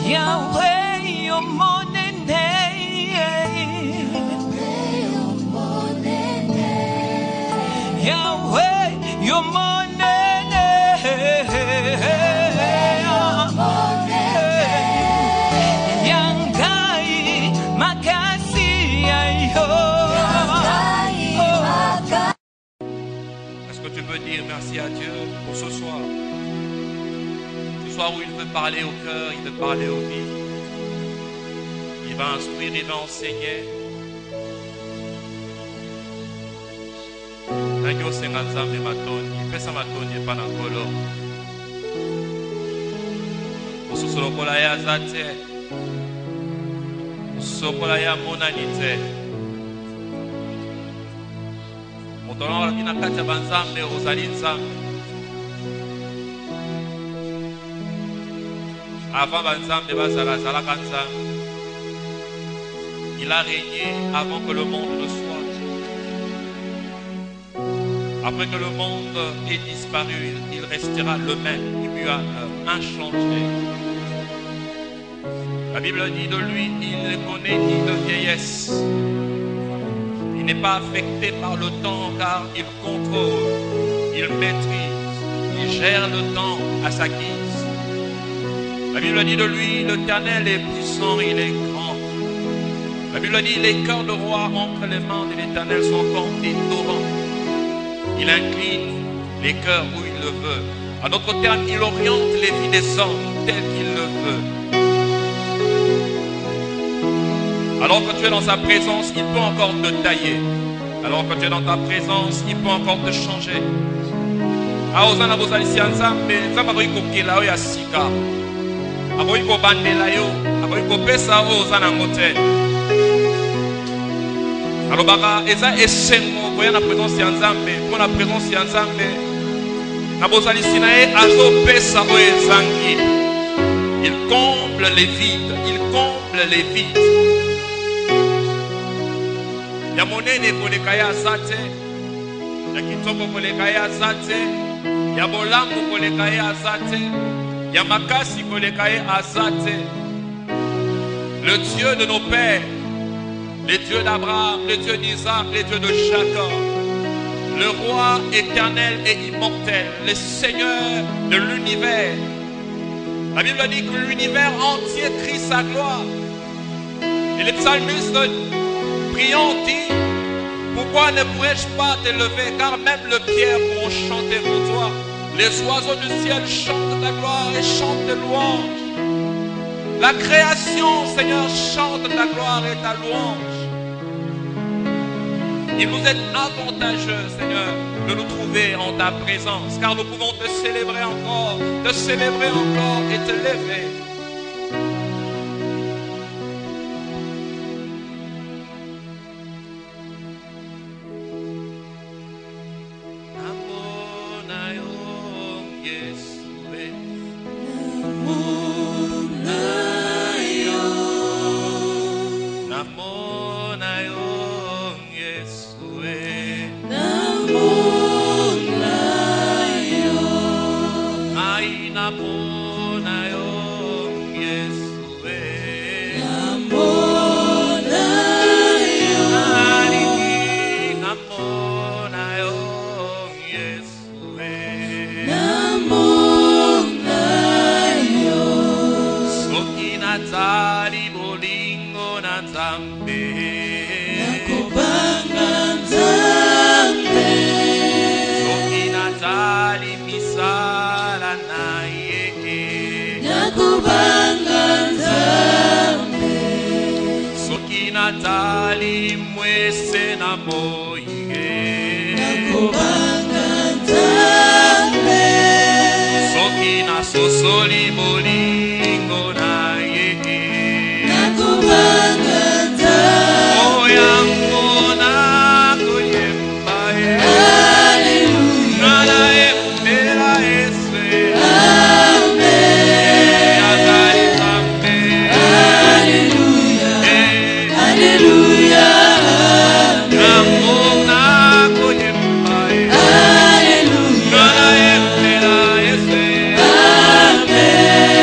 Yahweh, your morning Yahweh, your morning Yangai makasi ayo. Est-ce que tu peux dire merci à Dieu pour ce soir? Ce soir où il veut parler au cœur, il veut parler aux vies. Il va instruire, il va enseigner. Nangi osenga nzambe matoni, pesa matoni epa na nkolo. Mosusu lokola ye aza te, mosusu lokola ye amonani te. Moto na olobi na kati ya banzambe ozali nzambe. Avant banzambe bazala zalaka nzambe. Il a régné avant que le monde ne soit. Après que le monde ait disparu, il restera le même, immuable, inchangé. La Bible dit de lui, il ne connaît ni de vieillesse. Il n'est pas affecté par le temps car il contrôle, il maîtrise, il gère le temps à sa guise. La Bible dit de lui, l'Éternel est puissant, il est grand. La Bible dit, les cœurs de roi entre les mains de l'Éternel sont comme des torrents. Il incline les cœurs où il le veut. En d'autres termes, il oriente les vies des hommes tels qu'il le veut. Alors que tu es dans sa présence, il peut encore te tailler. Alors que tu es dans ta présence, il peut encore te changer. Aozana bozalisi nzambe, nzambe akoyikokela oyo ya sika. Akoyikobandela yo, akoyikopesa oyo ozana ngote. Alobaka eza esengo koya na présence ya nzambe, pour la présence ya nzambe. Na bozalisi na ye azopesa oyo ezangi. Il comble les vides, il comble les vides. Ya monene koleka ya azate, ya kitoko koleka ya azate, ya bolamu koleka ya azate, ya makasi koleka ya azate. Le Dieu de nos pères, le Dieu d'Abraham, le Dieu d'Isaac, le Dieu de Jacob, le roi éternel et immortel, le Seigneur de l'univers. La Bible dit que l'univers entier crie sa gloire. Et les psalmistes priant dit, pourquoi ne pourrais-je pas t'élever, car même le pierre pourront chanter pour toi. Les oiseaux du ciel chantent ta gloire et chantent tes louanges. La création, Seigneur, chante ta gloire et ta louange. Il nous est avantageux, Seigneur, de nous trouver en ta présence, car nous pouvons te célébrer encore et te lever. Natali mwese na moye nakubanga nzambe soki na sosoli bolingo na ye nakubanga nzambe oyango na koyemba ye haleluya nala epela ese amen azali nzambe haleluya haleluya namona koyemba ye haleluya nala epela ese amen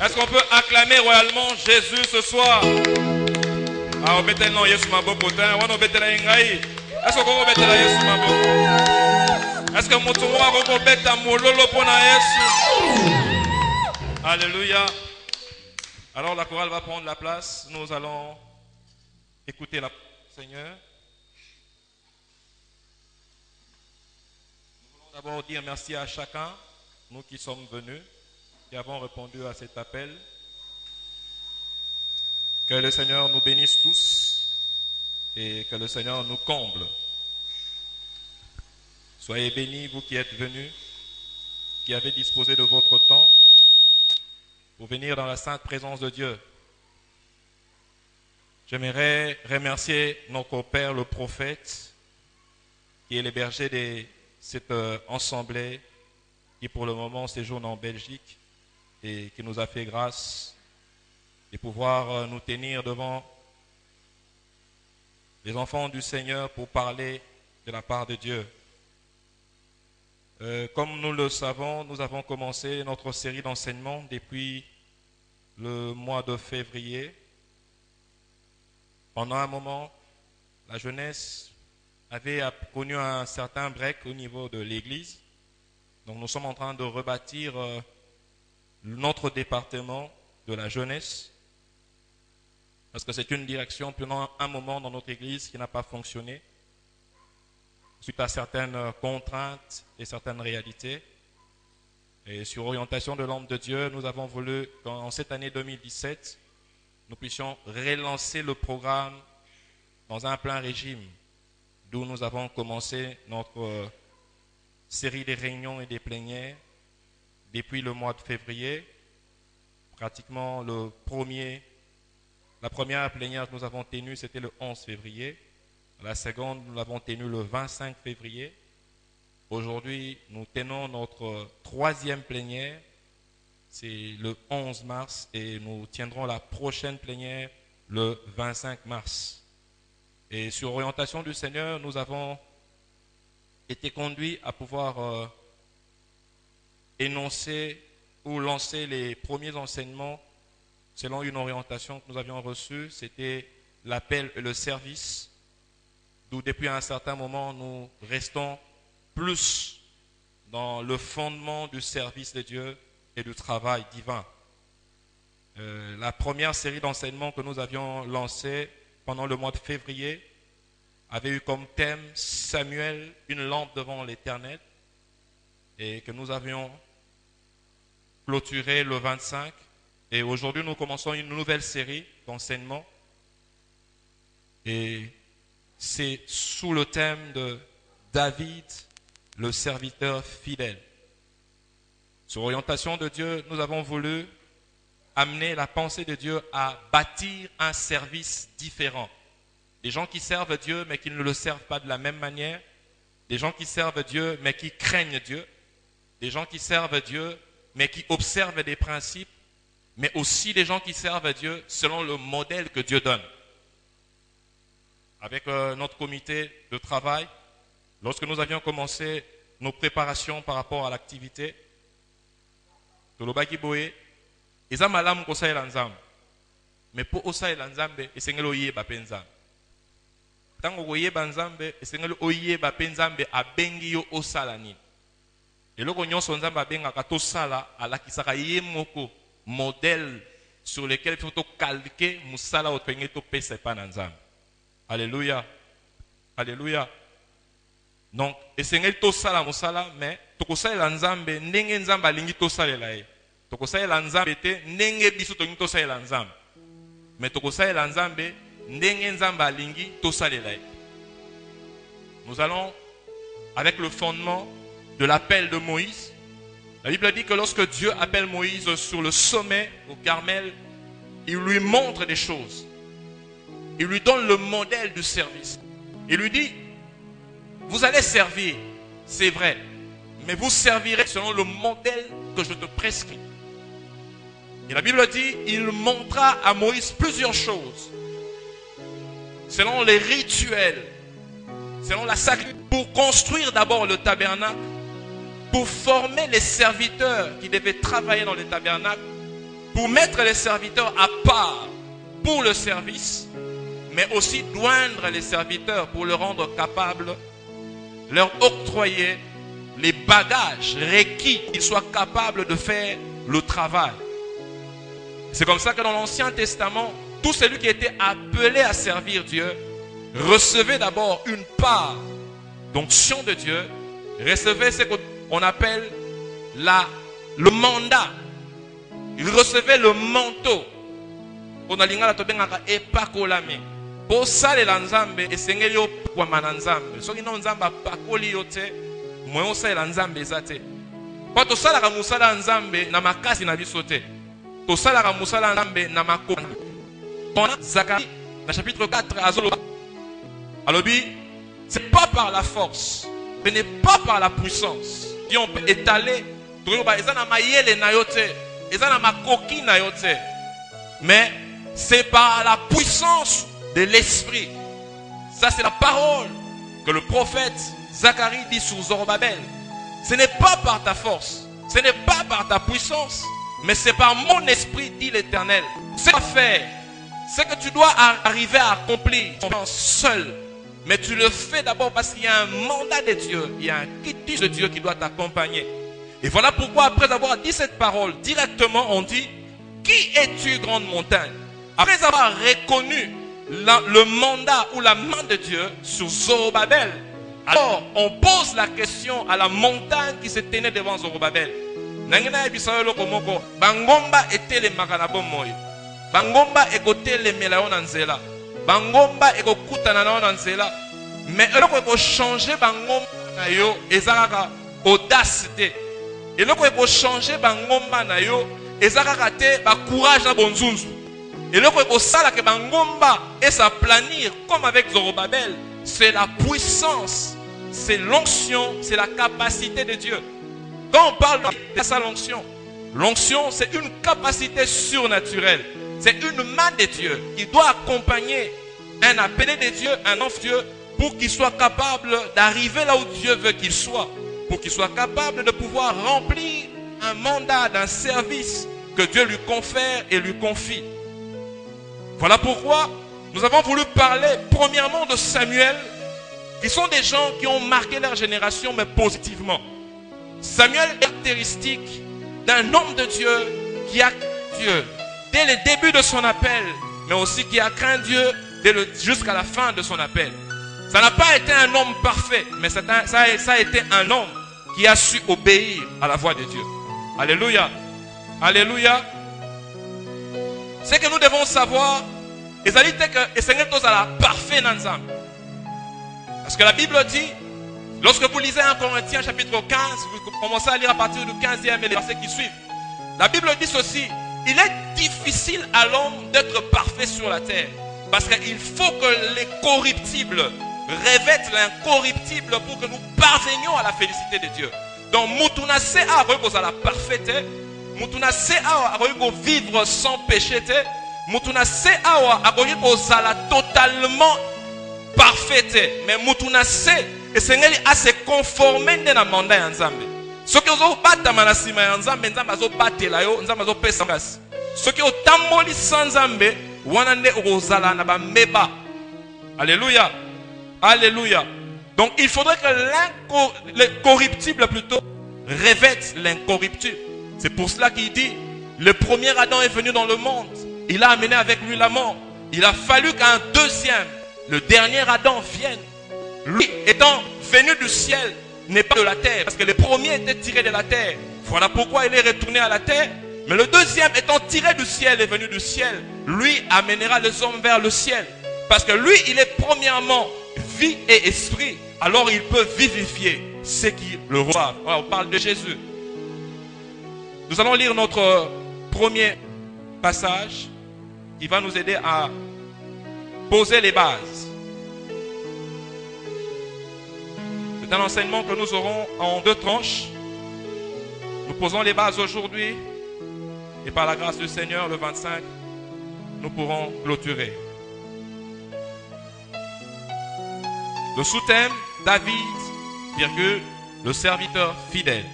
Est-ce qu'on peut acclamer royalement Jésus ce soir? Ah, on betela non Yesu maboko ta, on betela ingai. Est-ce qu'on betela Yesu maboko? Est-ce que moto wa ko beta mololo pona Yesu? Alléluia. Alors la chorale va prendre la place. Nous allons écouter la Seigneur. Nous voulons d'abord dire merci à chacun, nous qui sommes venus, qui avons répondu à cet appel. Que le Seigneur nous bénisse tous et que le Seigneur nous comble. Soyez bénis, vous qui êtes venus, qui avez disposé de votre temps pour venir dans la sainte présence de Dieu. J'aimerais remercier notre Père, le prophète, qui est le berger de cette assemblée, qui pour le moment séjourne en Belgique et qui nous a fait grâce de pouvoir nous tenir devant les enfants du Seigneur pour parler de la part de Dieu. Comme nous le savons, nous avons commencé notre série d'enseignements depuis le mois de février. Pendant un moment, la jeunesse avait connu un certain break au niveau de l'Église. Donc nous sommes en train de rebâtir notre département de la jeunesse, parce que c'est une direction pendant un moment dans notre Église qui n'a pas fonctionné, suite à certaines contraintes et certaines réalités. Et sur orientation de l'homme de Dieu, nous avons voulu, en cette année 2017, nous puissions relancer le programme dans un plein régime, d'où nous avons commencé notre série de réunions et des plénières depuis le mois de février. Pratiquement la première plénière que nous avons tenue, c'était le 11 février. La seconde, nous l'avons tenue le 25 février. Aujourd'hui, nous tenons notre troisième plénière. C'est le 11 mars et nous tiendrons la prochaine plénière le 25 mars. Et sur orientation du Seigneur, nous avons été conduits à pouvoir énoncer ou lancer les premiers enseignements selon une orientation que nous avions reçue. C'était l'appel et le service, d'où depuis un certain moment nous restons plus dans le fondement du service de Dieu et du travail divin. La première série d'enseignements que nous avions lancée pendant le mois de février avait eu comme thème Samuel, une lampe devant l'Éternel, et que nous avions clôturé le 25. Et aujourd'hui, nous commençons une nouvelle série d'enseignements. Et c'est sous le thème de David, le serviteur fidèle. Sur orientation de Dieu, nous avons voulu amener la pensée de Dieu à bâtir un service différent. Des gens qui servent Dieu mais qui ne le servent pas de la même manière. Des gens qui servent Dieu mais qui craignent Dieu. Des gens qui servent Dieu mais qui observent des principes. Mais aussi des gens qui servent Dieu selon le modèle que Dieu donne. Avec notre comité de travail, lorsque nous avions commencé nos préparations par rapport à l'activité, Tolobaki Boé, eza malamu kosalela nzambe mais po osalela nzambe esengeli oyeba pe nzambe ntango koyeba nzambe esengeli oyeba pe nzambe abengi yo osala nini eloko nyonso nzambe abengaka tosala alakisaka ye moko modèle sur lequel il faut tocalquer mosala oyo tolingi topesa epai na nzambe. Alléluia, alléluia. Donc esengeli tosala mosala mais tokosalela nzambe ndenge nzambe alingi tosalela ye. Tokosalela nzambe te ndenge biso tolingi tosalela nzambe. Mais tokosalela nzambe ndenge nzambe alingi tosalela ye. Nous allons avec le fondement de l'appel de Moïse. La Bible dit que lorsque Dieu appelle Moïse sur le sommet au Carmel, il lui montre des choses. Il lui donne le modèle du service. Il lui dit, vous allez servir, c'est vrai, mais vous servirez selon le modèle que je te prescris. Et la Bible dit, il montra à Moïse plusieurs choses, selon les rituels, selon la sacrifice, pour construire d'abord le tabernacle, pour former les serviteurs qui devaient travailler dans le tabernacle, pour mettre les serviteurs à part pour le service, mais aussi doindre les serviteurs pour les rendre capables, leur octroyer les bagages requis, qu'ils soient capables de faire le travail. C'est comme ça que dans l'Ancien Testament, tout celui qui était appelé à servir Dieu recevait d'abord une part d'onction de Dieu, recevait ce qu'on appelle le mandat. Il recevait le manteau. On a lingala to bengaka epakolami. Po salela nzambe esengeli yo kwa mananzambe. Soki no nzamba pakoli yo te, moyo salela nzambe ezate. Pa to salaka musala nzambe na makasi na biso te. To salaka musala nzambe na makona. Dans Zacharie, dans le chapitre 4, alobi, c'est pas par la force, ce n'est pas par la puissance qui on peut étaler. Mais c'est par la puissance de l'esprit. Ça c'est la parole que le prophète Zacharie dit sur Zorobabel. Ce n'est pas par ta force, ce n'est pas par ta puissance, mais c'est par mon esprit, dit l'Éternel. Ce que tu dois faire, ce que tu dois arriver à accomplir seul, mais tu le fais d'abord parce qu'il y a un mandat de Dieu, il y a un quitus de Dieu qui doit t'accompagner. Et voilà pourquoi après avoir dit cette parole, directement on dit, qui es-tu, grande montagne? Après avoir reconnu le mandat ou la main de Dieu sur Zorobabel, alors on pose la question à la montagne qui se tenait devant Zorobabel. Bangomba était le makanabomoi. Bangomba écoutait les mélaons en zéla. Bangomba écoutait en zéla. Mais il faut changer Bangomba na yo ezaka audacité. Et il faut changer Bangomba na yo ezaka te ba courage na bonzunzu. Et il faut sala que Bangomba et sa planir comme avec Zorobabel, c'est la puissance, c'est l'onction, c'est la capacité de Dieu. Quand on parle de sa l'onction, l'onction c'est une capacité surnaturelle. C'est une main de Dieu qui doit accompagner un appelé de Dieu, un enfant de Dieu, pour qu'il soit capable d'arriver là où Dieu veut qu'il soit, pour qu'il soit capable de pouvoir remplir un mandat, d'un service que Dieu lui confère et lui confie. Voilà pourquoi nous avons voulu parler premièrement de Samuel, qui sont des gens qui ont marqué leur génération, mais positivement. Samuel est caractéristique d'un homme de Dieu qui a Dieu dès le début de son appel, mais aussi qui a craint Dieu jusqu'à la fin de son appel. Ça n'a pas été un homme parfait, mais ça a été un homme qui a su obéir à la voix de Dieu. Alléluia. Alléluia. Ce que nous devons savoir, c'est que Seigneur est parfait dans l'ensemble. Parce que la Bible dit, lorsque vous lisez 1 Corinthiens chapitre 15, vous commencez à lire à partir du 15e et les versets qui suivent. La Bible dit ceci, il est difficile à l'homme d'être parfait sur la terre. Parce qu'il faut que les corruptibles revêtent l'incorruptible pour que nous parvenions à la félicité de Dieu. Donc, Moutouna se a à la parfaite, Moutouna se a vivre sans péché, Moutouna se a la totalement parfaite. Mais Moutouna se et Seigneur a se conformer dans le mandat de Nzambe. Ce qui est batama na sima ya Nzambe, Nzambe azo batela yo, Nzambe azo pesa ngasi. Ce qui est tamboli sans Nzambe, wana nde ozala na ba meba. Alléluia. Alléluia. Donc il faudrait que l'incorruptible plutôt revête l'incorruptible. C'est pour cela qu'il dit, le premier Adam est venu dans le monde. Il a amené avec lui la mort. Il a fallu qu'un deuxième, le dernier Adam vienne. Lui étant venu du ciel, n'est pas de la terre. Parce que le premier était tiré de la terre. Voilà pourquoi il est retourné à la terre. Mais le deuxième étant tiré du ciel et venu du ciel, lui amènera les hommes vers le ciel. Parce que lui, il est premièrement vie et esprit. Alors il peut vivifier ceux qui le reçoivent. Voilà, on parle de Jésus. Nous allons lire notre premier passage qui va nous aider à poser les bases. C'est un enseignement que nous aurons en deux tranches. Nous posons les bases aujourd'hui et par la grâce du Seigneur, le 25, nous pourrons clôturer. Le sous-thème, David, virgule, le serviteur fidèle.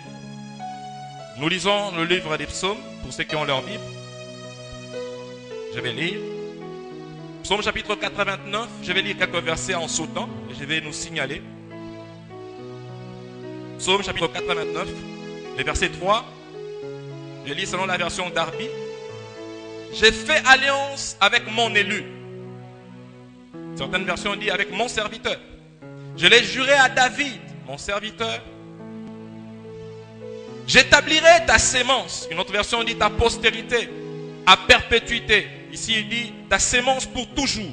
Nous lisons le livre des psaumes, pour ceux qui ont leur Bible. Je vais lire. Psaume chapitre 89, je vais lire quelques versets en sautant, et je vais nous signaler. Psaume chapitre 89, les versets 3. Je lis selon la version Darby. J'ai fait alliance avec mon élu. Certaines versions disent avec mon serviteur. Je l'ai juré à David, mon serviteur. J'établirai ta sémence. Une autre version dit ta postérité, à perpétuité. Ici il dit ta sémence pour toujours.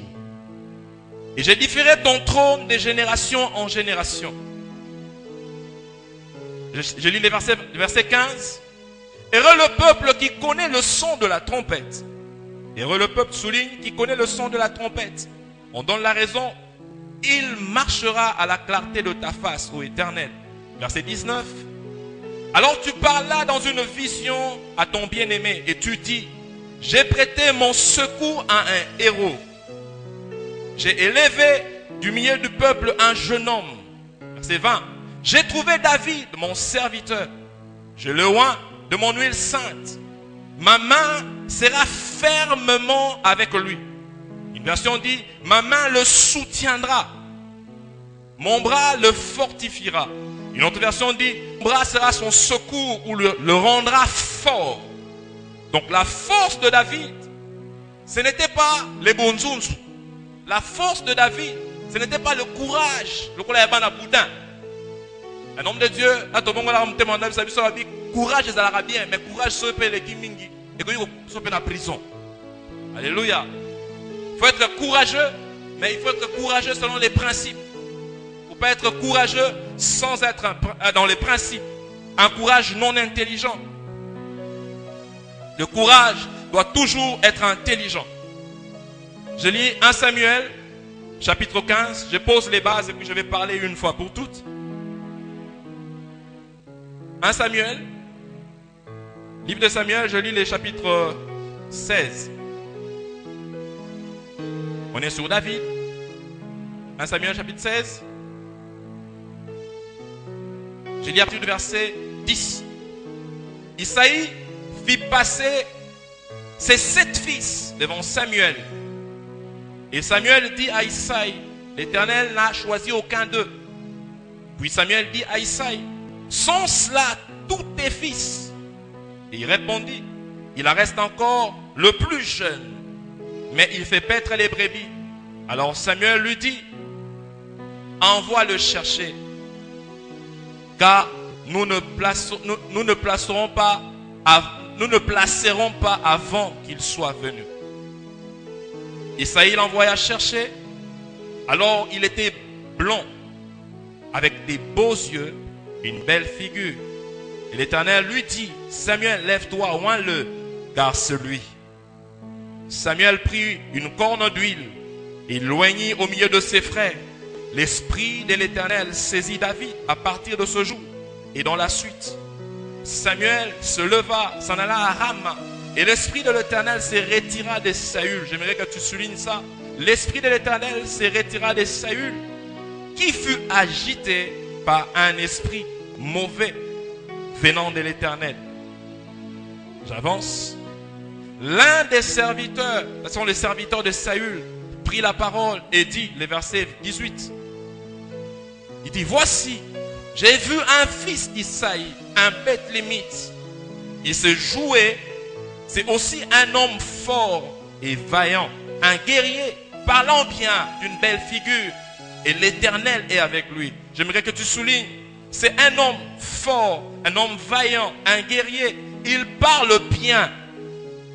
Et j'édifierai ton trône de génération en génération. Je lis les versets 15. Heureux le peuple qui connaît le son de la trompette. Heureux le peuple, souligne, qui connaît le son de la trompette. On donne la raison. Il marchera à la clarté de ta face, ô Éternel. Verset 19. Alors tu parlas dans une vision à ton bien-aimé et tu dis, j'ai prêté mon secours à un héros. J'ai élevé du milieu du peuple un jeune homme. Verset 20. J'ai trouvé David, mon serviteur. Je le oins de mon huile sainte. Ma main sera fermement avec lui. Une version dit, ma main le soutiendra. Mon bras le fortifiera. Une autre version dit, mon bras sera son secours ou le rendra fort. Donc la force de David, ce n'était pas les bonzunzu. La force de David, ce n'était pas le courage. Le boudin. Un homme de Dieu, courage est bien, mais courage c'est le kimingi. Et que vous dans la prison. Alléluia. Il faut être courageux, mais il faut être courageux selon les principes. Il ne faut pas être courageux sans être dans les principes. Un courage non intelligent. Le courage doit toujours être intelligent. Je lis 1 Samuel, chapitre 15. Je pose les bases et puis je vais parler une fois pour toutes. 1 Samuel, livre de Samuel, je lis les chapitres 16. On est sur David. 1 Samuel chapitre 16. Je lis à partir du verset 10. Isaïe fit passer ses 7 fils devant Samuel. Et Samuel dit à Isaïe, l'Éternel n'a choisi aucun d'eux. Puis Samuel dit à Isaïe, sont cela tous tes fils? Et il répondit, il en reste encore le plus jeune, mais il fait paître les brebis. Alors Samuel lui dit, envoie le chercher, car nous ne placerons pas avant qu'il soit venu. Isaïe l'envoya chercher. Alors il était blond, avec des beaux yeux, une belle figure. Et l'Éternel lui dit, Samuel, lève-toi, oins-le, car c'est lui. Samuel prit une corne d'huile et l'oignit au milieu de ses frères. L'esprit de l'Éternel saisit David à partir de ce jour et dans la suite. Samuel se leva, s'en alla à Rama, et l'esprit de l'Éternel se retira de Saül. J'aimerais que tu soulignes ça. L'esprit de l'Éternel se retira de Saül, qui fut agité par un esprit mauvais venant de l'Éternel. J'avance. L'un des serviteurs, ce sont les serviteurs de Saül, prit la parole et dit, le verset 18, il dit, voici, j'ai vu un fils d'Isaïe, un Bethlémite. Il se jouait, c'est aussi un homme fort et vaillant, un guerrier, parlant bien, d'une belle figure, et l'Éternel est avec lui. J'aimerais que tu soulignes, c'est un homme fort, un homme vaillant, un guerrier, il parle bien,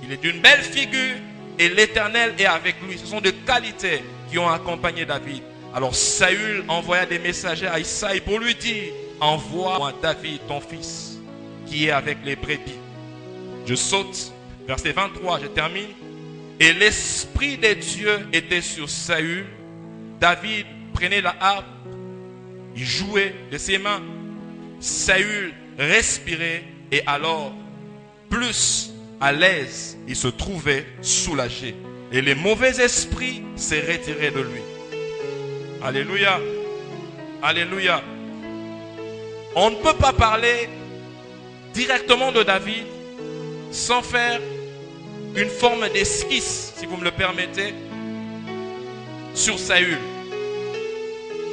il est d'une belle figure, et l'Éternel est avec lui. Ce sont des qualités qui ont accompagné David. Alors Saül envoya des messagers à Isaïe pour lui dire, envoie-moi David ton fils qui est avec les brebis. Je saute, verset 23, je termine. Et l'esprit de Dieu était sur Saül. David prenait la harpe, il jouait de ses mains. Saül respirait et alors, plus à l'aise, il se trouvait soulagé. Et les mauvais esprits se retiraient de lui. Alléluia. Alléluia. On ne peut pas parler directement de David sans faire une forme d'esquisse, si vous me le permettez, sur Saül.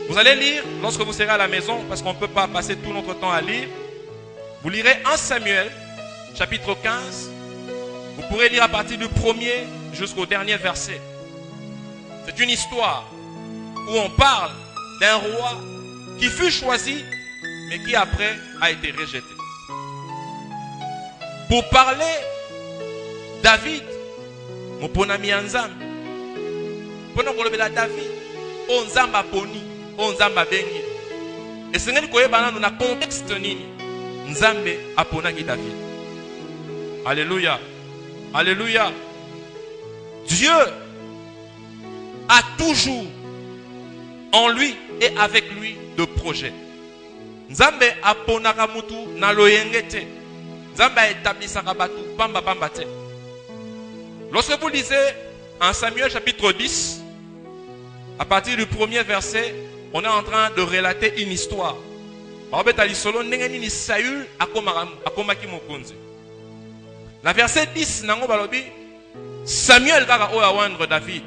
Vous allez lire lorsque vous serez à la maison, parce qu'on ne peut pas passer tout notre temps à lire. Vous lirez 1 Samuel, chapitre 15. Vous pourrez lire à partir du premier jusqu'au dernier verset. C'est une histoire où on parle d'un roi qui fut choisi, mais qui après a été rejeté. Pour parler David, mon ponami Nzambe, pendant qu'on le met David, on Nzamba poni, on Nzamba bengi. Et c'est nous dans le contexte nini Nzambe aponaki David. Alléluia. Alléluia. Dieu a toujours en lui et avec lui de projets. Nzambe aponaka mutu na loyengete. Nzambe établisaka batu pamba pamba te. Lorsque vous lisez en Samuel chapitre 10, à partir du premier verset, on est en train de relater une histoire. Saül akomaki mokonzi. Na verset 10, nango balobi, Samuel kaka oya wandre David.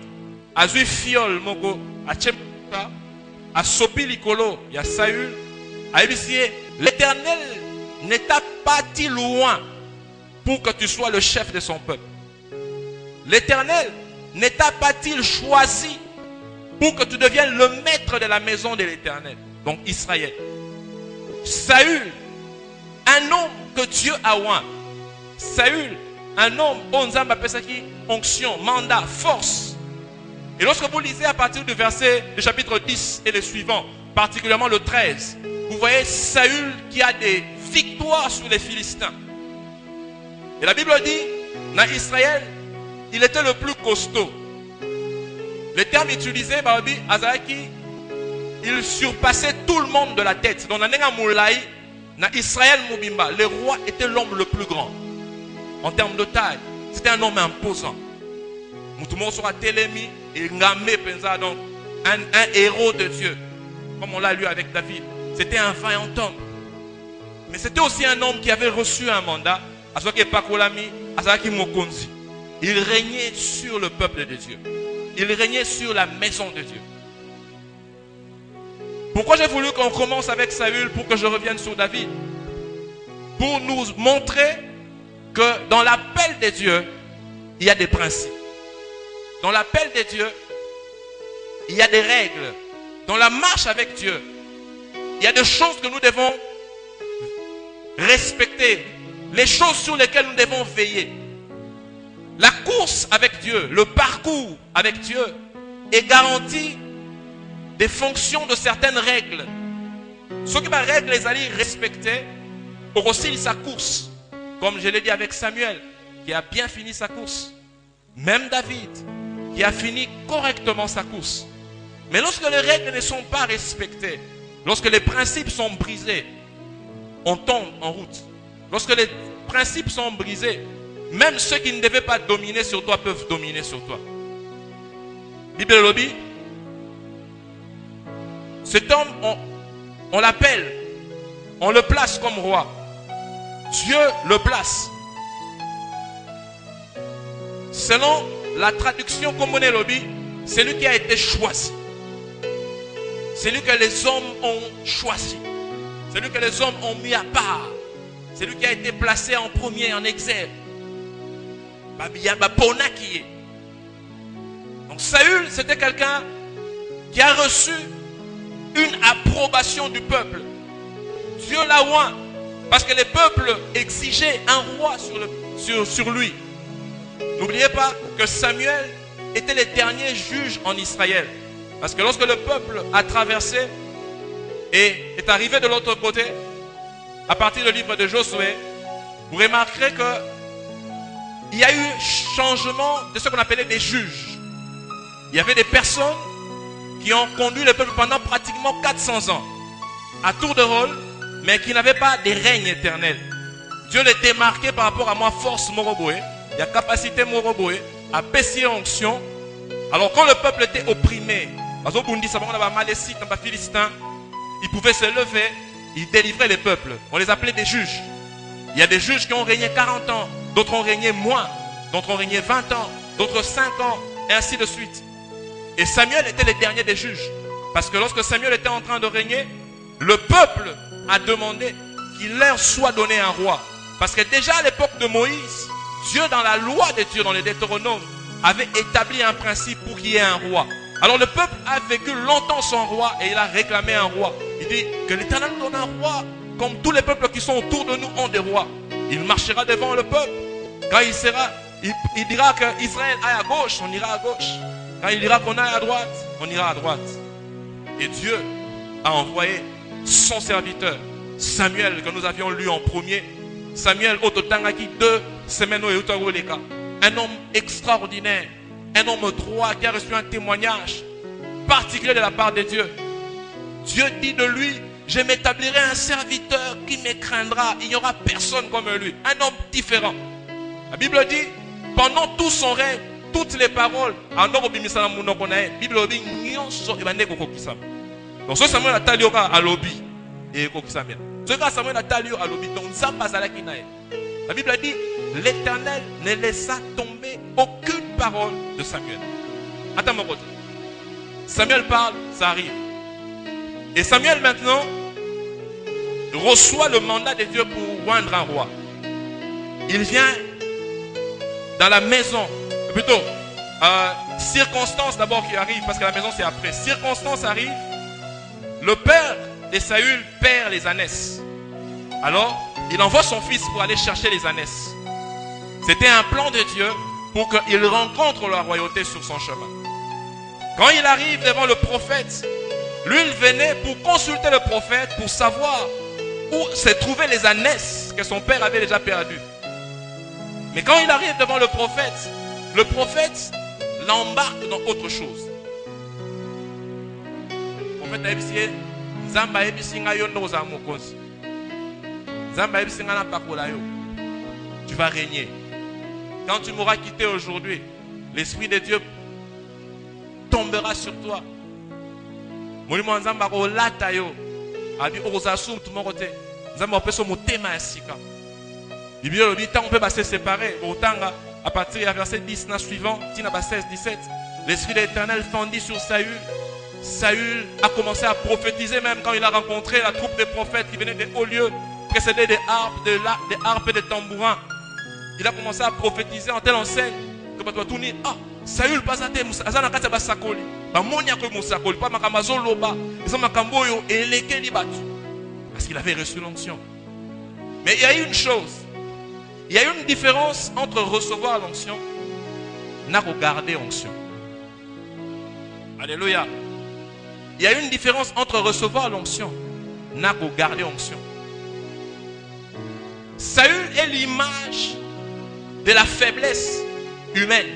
Azui fiol moko, achemka, asopi likolo ya Saül. L'Éternel ne t'a pas dit loin pour que tu sois le chef de son peuple. L'Éternel ne t'a pas-il choisi pour que tu deviennes le maître de la maison de l'Éternel. Donc Israël. Saül, un homme que Dieu a oint. Saül, un homme, onction, mandat, force. Et lorsque vous lisez à partir du verset du chapitre 10 et le suivant, particulièrement le 13, vous voyez Saül qui a des victoires sur les Philistins. Et la Bible dit, dans Israël, il était le plus costaud. Le terme utilisé, Babi Azaki, il surpassait tout le monde de la tête. Donc, dans Israël Mobimba, le roi était l'homme le plus grand. En termes de taille, c'était un homme imposant. Moutoumon sera télémi et ngamé pensa donc un héros de Dieu, comme on l'a lu avec David. C'était un vaillant homme. Mais c'était aussi un homme qui avait reçu un mandat. Il régnait sur le peuple de Dieu. Il régnait sur la maison de Dieu. Pourquoi j'ai voulu qu'on commence avec Saül pour que je revienne sur David? Pour nous montrer que dans l'appel de Dieu, il y a des principes. Dans l'appel de Dieu, il y a des règles. Dans la marche avec Dieu, il y a des choses que nous devons respecter. Les choses sur lesquelles nous devons veiller. La course avec Dieu, le parcours avec Dieu est garanti des fonctions de certaines règles. Ceux qui les règles les allaient respecter pour aussi sa course. Comme je l'ai dit avec Samuel, qui a bien fini sa course. Même David, qui a fini correctement sa course. Mais lorsque les règles ne sont pas respectées, lorsque les principes sont brisés, on tombe en route. Lorsque les principes sont brisés, même ceux qui ne devaient pas dominer sur toi peuvent dominer sur toi. Bible lobby. Cet homme, on l'appelle, on le place comme roi. Dieu le place. Selon la traduction comme on est lobby, c'est lui qui a été choisi. C'est lui que les hommes ont choisi. C'est lui que les hommes ont mis à part. C'est lui qui a été placé en premier, en exergue. Donc Saül, c'était quelqu'un qui a reçu une approbation du peuple. Dieu l'a oint parce que les peuples exigeaient un roi sur lui. N'oubliez pas que Samuel était le dernier juge en Israël. Parce que lorsque le peuple a traversé et est arrivé de l'autre côté, à partir du livre de Josué, vous remarquerez que il y a eu changement de ce qu'on appelait des juges. Il y avait des personnes qui ont conduit le peuple pendant pratiquement 400 ans, à tour de rôle, mais qui n'avaient pas des règnes éternels. Dieu les démarquait par rapport à moi, force Moroboé, il y a capacité Moroboé, à baisser l'onction. Alors quand le peuple était opprimé, ils pouvaient se lever, ils délivraient les peuples. On les appelait des juges. Il y a des juges qui ont régné 40 ans, d'autres ont régné moins, d'autres ont régné 20 ans, d'autres 5 ans, et ainsi de suite. Et Samuel était le dernier des juges. Parce que lorsque Samuel était en train de régner, le peuple a demandé qu'il leur soit donné un roi. Parce que déjà à l'époque de Moïse, Dieu dans la loi de Dieu, dans les Deutéronomes, avait établi un principe pour qu'il y ait un roi. Alors le peuple a vécu longtemps sans roi et il a réclamé un roi. Il dit que l'Éternel donne un roi comme tous les peuples qui sont autour de nous ont des rois. Il marchera devant le peuple. Quand il dira que Israël aille à gauche, on ira à gauche. Quand il dira qu'on aille à droite, on ira à droite. Et Dieu a envoyé son serviteur, Samuel, que nous avions lu en premier. Samuel, Ototangaki, 2 semaines, un homme extraordinaire, un homme droit qui a reçu un témoignage particulier de la part de Dieu. Dieu dit de lui, je m'établirai un serviteur qui me craindra. Il n'y aura personne comme lui. Un homme différent. La Bible dit, pendant tout son règne, toutes les paroles, donc ce Samuel a talioka à lobby. Et ce gars Samuel a talioka à lobby. Donc la Bible dit, l'Éternel ne laissa tomber aucune parole de Samuel. Attends mon côté. Samuel parle, ça arrive. Et Samuel maintenant reçoit le mandat de Dieu pour oindre un roi. Il vient dans la maison, plutôt circonstance d'abord qui arrive, parce que la maison c'est après. Circonstance arrive, le père de Saül perd les ânesses. Alors il envoie son fils pour aller chercher les ânesses. C'était un plan de Dieu pour qu'il rencontre la royauté sur son chemin. Quand il arrive devant le prophète, lui il venait pour consulter le prophète pour savoir où se trouvaient les ânesses que son père avait déjà perdues. Mais quand il arrive devant le prophète l'embarque dans autre chose. Le prophète a dit, tu vas régner. Quand tu m'auras quitté aujourd'hui, l'Esprit de Dieu tombera sur toi. Molimo nzamba ko lata yo. Abi ozasu tout mon côté. Nzamba opeso motema ya sika. Bible le dit tant on peut se séparer. Autant à partir du verset 10 suivant, tina 16-17, l'esprit de l'Éternel fendit sur Saül. Saül a commencé à prophétiser même quand il a rencontré la troupe de prophètes qui venaient des hauts lieux, précédés des harpes, des harpes et des tambourins. Il a commencé à prophétiser en telle enseigne que tout dit, ah, Saül pas à terre, azana kata basakoli, ba monia ko musakoli, pas makamazo loba, ils ont makamboyo et leke libatu, parce qu'il avait reçu l'onction. Mais il y a une chose, il y a une différence entre recevoir l'onction et regarder l'onction. Alléluia. Il y a une différence entre recevoir l'onction et regarder l'onction. Saül est l'image de la faiblesse humaine.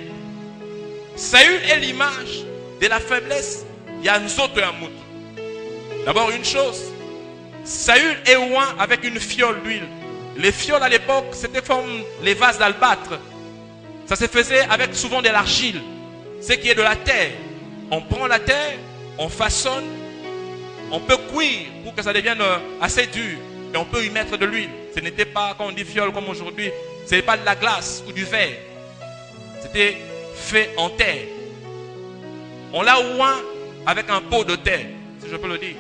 Saül est l'image de la faiblesse. D'abord une chose, Saül est oint avec une fiole d'huile. Les fioles à l'époque, c'était comme les vases d'albâtre. Ça se faisait avec souvent de l'argile, ce qui est de la terre. On prend la terre, on façonne, on peut cuire pour que ça devienne assez dur et on peut y mettre de l'huile. Ce n'était pas, quand on dit fiole comme aujourd'hui, ce n'est pas de la glace ou du verre. C'était fait en terre. On l'a oint avec un pot de terre, si je peux le dire.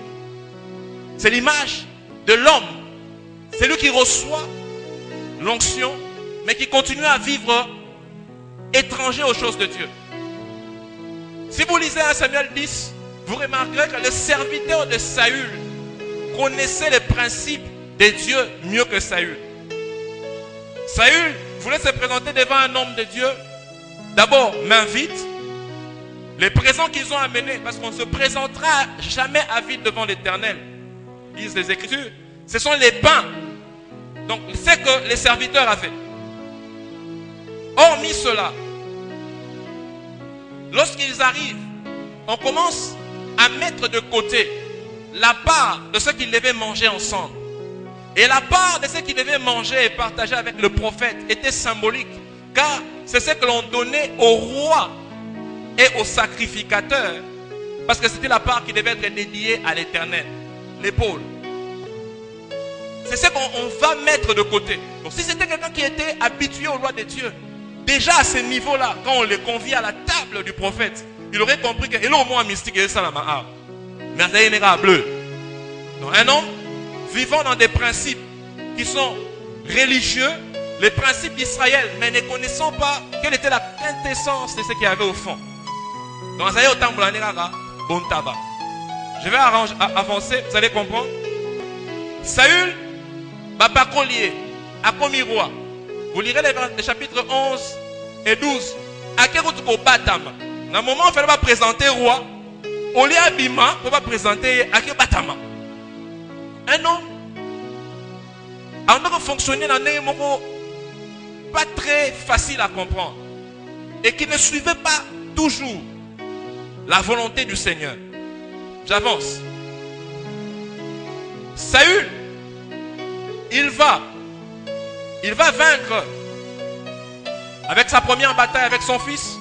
C'est l'image de l'homme. C'est lui qui reçoit l'onction, mais qui continue à vivre étranger aux choses de Dieu. Si vous lisez 1 Samuel 10, vous remarquerez que le serviteur de Saül connaissait les principes de Dieu mieux que Saül. Saül voulait se présenter devant un homme de Dieu. D'abord, main vide. Les présents qu'ils ont amenés, parce qu'on ne se présentera jamais à vide devant l'Éternel, disent les Écritures, ce sont les pains. Donc, c'est que les serviteurs avaient. Hormis cela, lorsqu'ils arrivent, on commence à mettre de côté la part de ce qu'ils devaient manger ensemble. Et la part de ce qu'ils devaient manger et partager avec le prophète était symbolique. Car c'est ce que l'on donnait au roi et au sacrificateur. Parce que c'était la part qui devait être dédiée à l'Éternel. L'épaule. C'est ce qu'on va mettre de côté. Donc si c'était quelqu'un qui était habitué aux lois de Dieu, déjà à ce niveau-là, quand on les convie à la table du prophète, il aurait compris que, et là au moins mystique, et ça la main. Mais c'est un bleu. Donc un homme vivant dans des principes qui sont religieux, les principes d'Israël, mais ne connaissant pas quelle était la quintessence de ce qu'il y avait au fond. Donc ça y est, autant bon tabac. Je vais avancer, vous allez comprendre. Saül, papa collier, a commis roi. Vous lirez les chapitres 11 et 12. À quel batama. Dans le moment où il fallait présenter roi, au lieu d'abima, on va présenter à quel batama. Un homme, en tant que fonctionnaire dans un moment pas très facile à comprendre et qui ne suivait pas toujours la volonté du Seigneur. J'avance. Saül, il va vaincre avec sa première bataille avec son fils.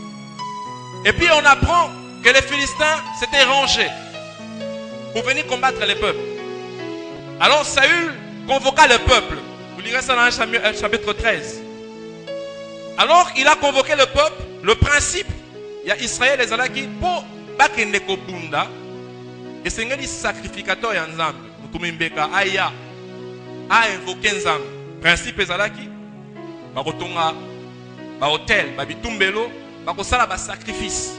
Et puis on apprend que les Philistins s'étaient rangés pour venir combattre les peuples. Alors Saül convoqua le peuple. Vous lirez ça dans chapitre 13. Alors il a convoqué le peuple. Le principe, il y a Israël et Zalaki pour bakendeko bunda. Et c'est un sacrificateur et ensemble. Mutumimbeka aya a invoqué ensemble. Principe et Zalaki. Bakotonga ba hôtel, ba bitumbelo, bakosala ba sacrifice.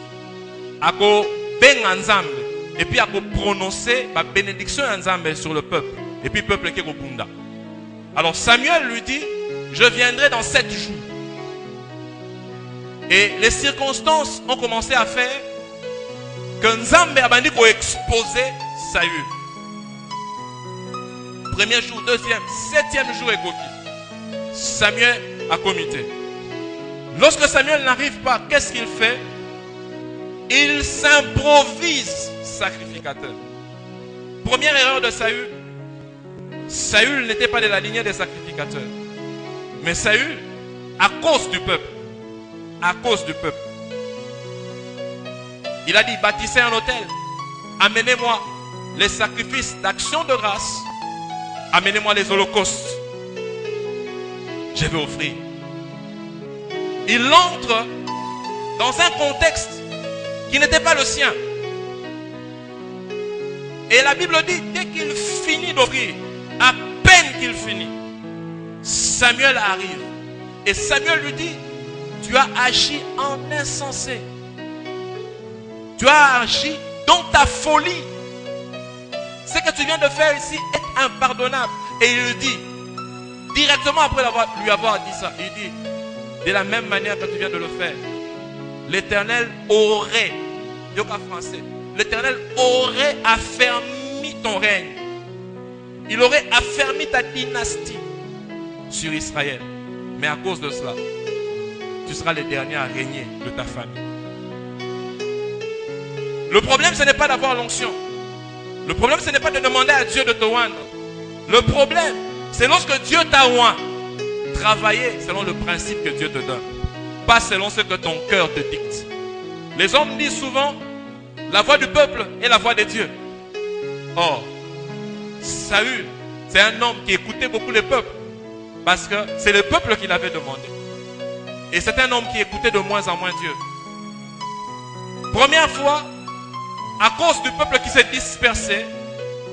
Ako benga ensemble. Et puis ako prononcer ba bénédiction ensemble sur le peuple. Et puis le peuple qui est au bunda. Alors Samuel lui dit, je viendrai dans 7 jours. Et les circonstances ont commencé à faire que Nzambe a bandit pour exposer Saül. Premier jour, deuxième, 7e jour et coquille. Samuel a comité. Lorsque Samuel n'arrive pas, qu'est-ce qu'il fait? Il s'improvise sacrificateur. Première erreur de Saül. Saül n'était pas de la lignée des sacrificateurs. Mais Saül, à cause du peuple, il a dit, bâtissez un hôtel, amenez-moi les sacrifices d'action de grâce. Amenez-moi les holocaustes. Je vais offrir. Il entre dans un contexte qui n'était pas le sien. Et la Bible dit, dès qu'il finit d'offrir, à peine qu'il finit, Samuel arrive. Et Samuel lui dit, tu as agi en insensé. Tu as agi dans ta folie. Ce que tu viens de faire ici est impardonnable. Et il lui dit, directement après lui avoir dit ça, il dit, de la même manière que tu viens de le faire, l'Éternel aurait, yoka français, l'Éternel aurait affermi ton règne. Il aurait affermi ta dynastie sur Israël. Mais à cause de cela, tu seras le dernier à régner de ta famille. Le problème, ce n'est pas d'avoir l'onction. Le problème, ce n'est pas de demander à Dieu de te oindre. Le problème, c'est lorsque Dieu t'a oint, travailler selon le principe que Dieu te donne. Pas selon ce que ton cœur te dicte. Les hommes disent souvent, la voix du peuple est la voix de Dieu. Or, Saül, c'est un homme qui écoutait beaucoup le peuple. Parce que c'est le peuple qui l'avait demandé. Et c'est un homme qui écoutait de moins en moins Dieu. Première fois, à cause du peuple qui s'est dispersé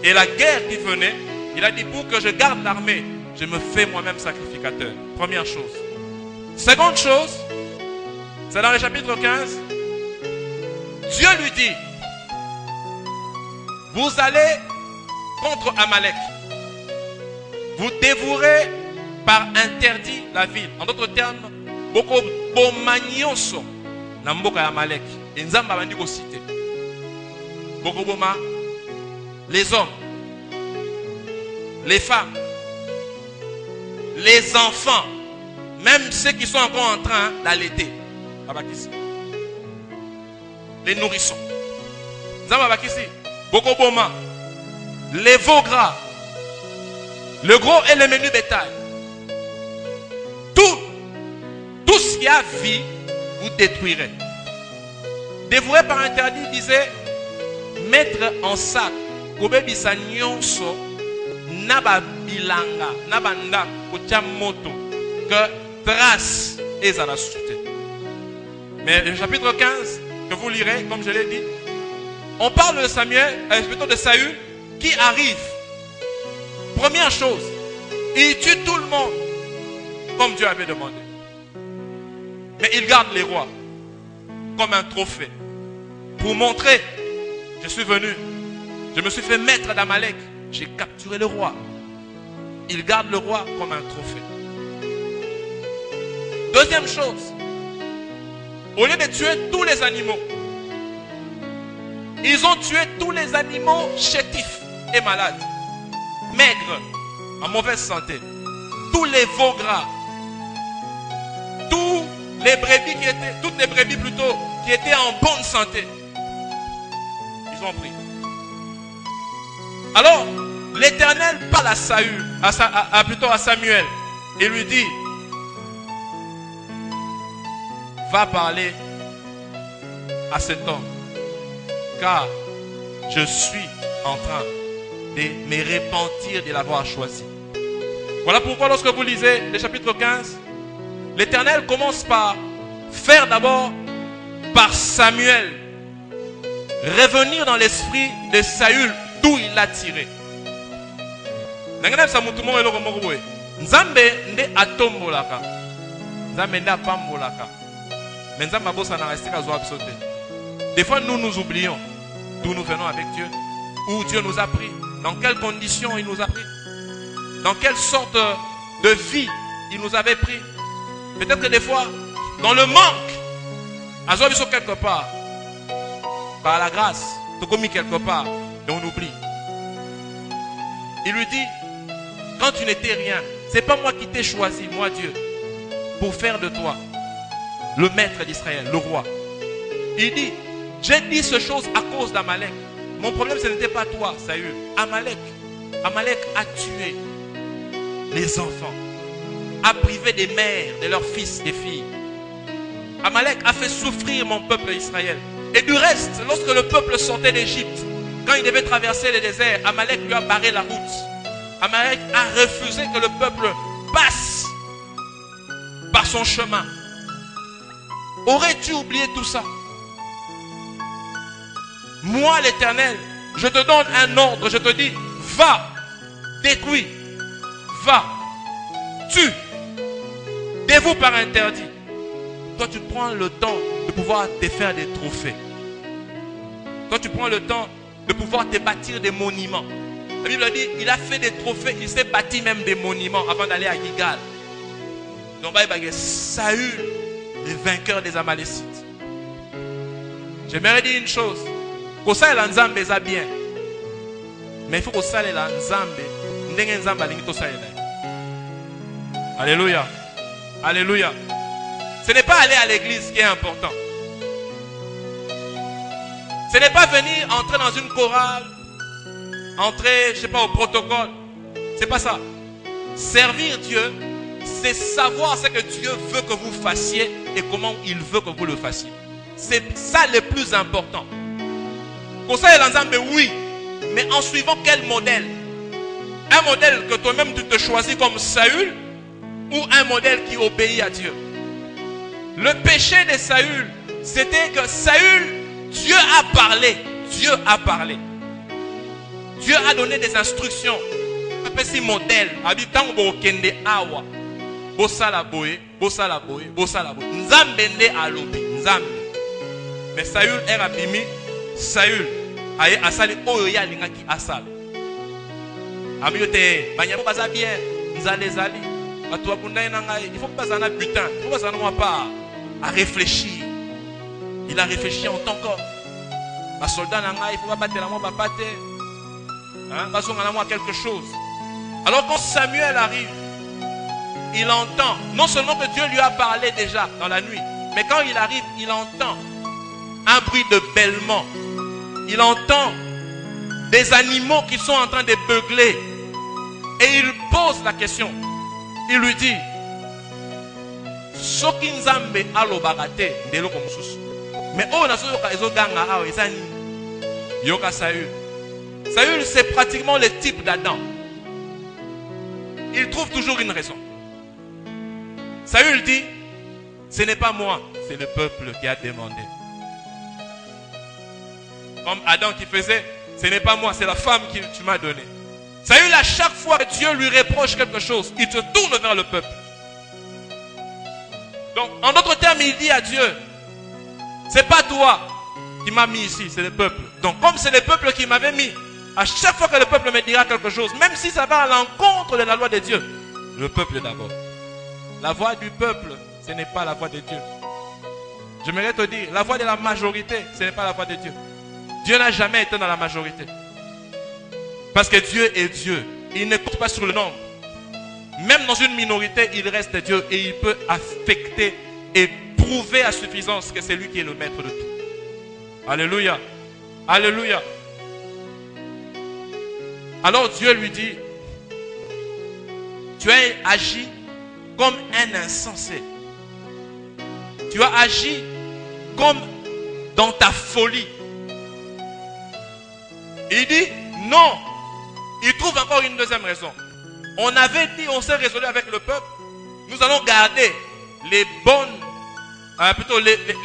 et la guerre qui venait, il a dit, pour que je garde l'armée, je me fais moi-même sacrificateur. Première chose. Seconde chose, c'est dans le chapitre 15. Dieu lui dit, vous allez contre Amalek. Vous dévorez par interdit la ville. En d'autres termes, beaucoup bomagnoso na mboka Amalek. Et Nzamba bandi ko cité. Beaucoup boma les hommes, les femmes, les enfants, même ceux qui sont encore en train d'allaiter. Les nourrissons. Nzamba bakisi. Beaucoup boma les veaux gras, le gros et le menu bétail. Tout ce qui a vie, vous détruirez. Dévoué par interdit, disait, mettre en sac, kobebisa nyonso, naba bilanga, nabanda, moto, que trace et à la soute. Mais le chapitre 15, que vous lirez, comme je l'ai dit, on parle de Samuel, plutôt de Saül, qui arrive. Première chose, il tue tout le monde, comme Dieu avait demandé. Mais il garde les rois comme un trophée. Pour montrer, je suis venu, je me suis fait maître d'Amalek, j'ai capturé le roi. Il garde le roi comme un trophée. Deuxième chose, au lieu de tuer tous les animaux, ils ont tué tous les animaux chétifs et malades, maigres, en mauvaise santé, tous les veaux gras, toutes les brebis plutôt, qui étaient en bonne santé. Ils ont pris. Alors, l'Éternel parle à Saül, plutôt à Samuel, et lui dit, va parler à cet homme, car je suis en train de me repentir de l'avoir choisi. Voilà pourquoi lorsque vous lisez le chapitre 15, l'Éternel commence par faire d'abord par Samuel revenir dans l'esprit de Saül d'où il l'a tiré. Nzambe nde atombolaka, Nzambe nde apambolaka, mais Nzambe abosa na restika zo absote. Des fois nous nous oublions d'où nous venons avec Dieu, où Dieu nous a pris, dans quelles conditions il nous a pris, dans quelle sorte de vie il nous avait pris. Peut-être que des fois, dans le manque, à Zobiso quelque part, par la grâce, tu as commis quelque part, et on oublie. Il lui dit, quand tu n'étais rien, c'est pas moi qui t'ai choisi, moi Dieu, pour faire de toi le maître d'Israël, le roi. Il dit, j'ai dit ces choses à cause d'Amalek. Mon problème, ce n'était pas toi, Saül. Amalek a tué les enfants, a privé des mères de leurs fils et filles. Amalek a fait souffrir mon peuple Israël. Et du reste, lorsque le peuple sortait d'Égypte, Quand il devait traverser le désert, Amalek lui a barré la route. Amalek a refusé que le peuple passe par son chemin. Aurais-tu oublié tout ça? Moi, l'Éternel, je te donne un ordre, je te dis, va, détruis, va, tue, dévoue par interdit. Toi, tu prends le temps de pouvoir te faire des trophées. Toi, tu prends le temps de pouvoir te bâtir des monuments. La Bible dit, il a fait des trophées, il s'est bâti même des monuments avant d'aller à Gilgal. Donc, Saül, le vainqueur des Amalécites. J'aimerais dire une chose. Que ça, l'ensemble est bien. Mais il faut que ça, l'ensemble, alléluia. Alléluia. Ce n'est pas aller à l'église qui est important. Ce n'est pas venir entrer dans une chorale, entrer, je sais pas, au protocole. C'est pas ça. Servir Dieu, c'est savoir ce que Dieu veut que vous fassiez et comment il veut que vous le fassiez. C'est ça le plus important. Pour ça, l'ensemble, oui. Mais en suivant quel modèle? Un modèle que toi-même tu te choisis comme Saül ou un modèle qui obéit à Dieu? Le péché de Saül, c'était que Saül, Dieu a parlé. Dieu a parlé. Dieu a donné des instructions. Un modèle. Mais Saül est abimi. Saül aye asali oyo ya lingaki asala. Amiote banyamo baza bien nzale zali. Bato bakunda na ngai, il faut pas bazana butin. Il faut pas bazana pas à réfléchir. Il a réfléchi en tant qu'homme. Ba soldat na ngai, il faut pas battre la moi ba paté. Hein, bazonga na moi quelque chose. Alors quand Samuel arrive, il entend non seulement que Dieu lui a parlé déjà dans la nuit, mais quand il arrive, il entend un bruit de bêlement. Il entend des animaux qui sont en train de beugler. Et il pose la question. Il lui dit, Soki nzambe alobagate ndelo komususu. Mais oh na soka ezoganga awo ezani. Yoka Saül. Saül c'est pratiquement le type d'Adam. Il trouve toujours une raison. Saül dit, ce n'est pas moi, c'est le peuple qui a demandé. Comme Adam qui faisait, ce n'est pas moi, c'est la femme que tu m'as donnée. Saül, à chaque fois que Dieu lui reproche quelque chose, il se tourne vers le peuple. Donc, en d'autres termes, il dit à Dieu, c'est pas toi qui m'as mis ici, c'est le peuple. Donc, comme c'est le peuple qui m'avait mis, à chaque fois que le peuple me dira quelque chose, même si ça va à l'encontre de la loi de Dieu, le peuple d'abord. La voix du peuple, ce n'est pas la voix de Dieu. J'aimerais te dire, la voix de la majorité, ce n'est pas la voix de Dieu. Dieu n'a jamais été dans la majorité. Parce que Dieu est Dieu. Il ne compte pas sur le nombre. Même dans une minorité, il reste Dieu et il peut affecter et prouver à suffisance que c'est lui qui est le maître de tout. Alléluia. Alléluia. Alors Dieu lui dit, tu as agi comme un insensé. Tu as agi comme dans ta folie. Il dit non. Il trouve encore une deuxième raison. On avait dit, on s'est résolu avec le peuple. Nous allons garder les bonnes,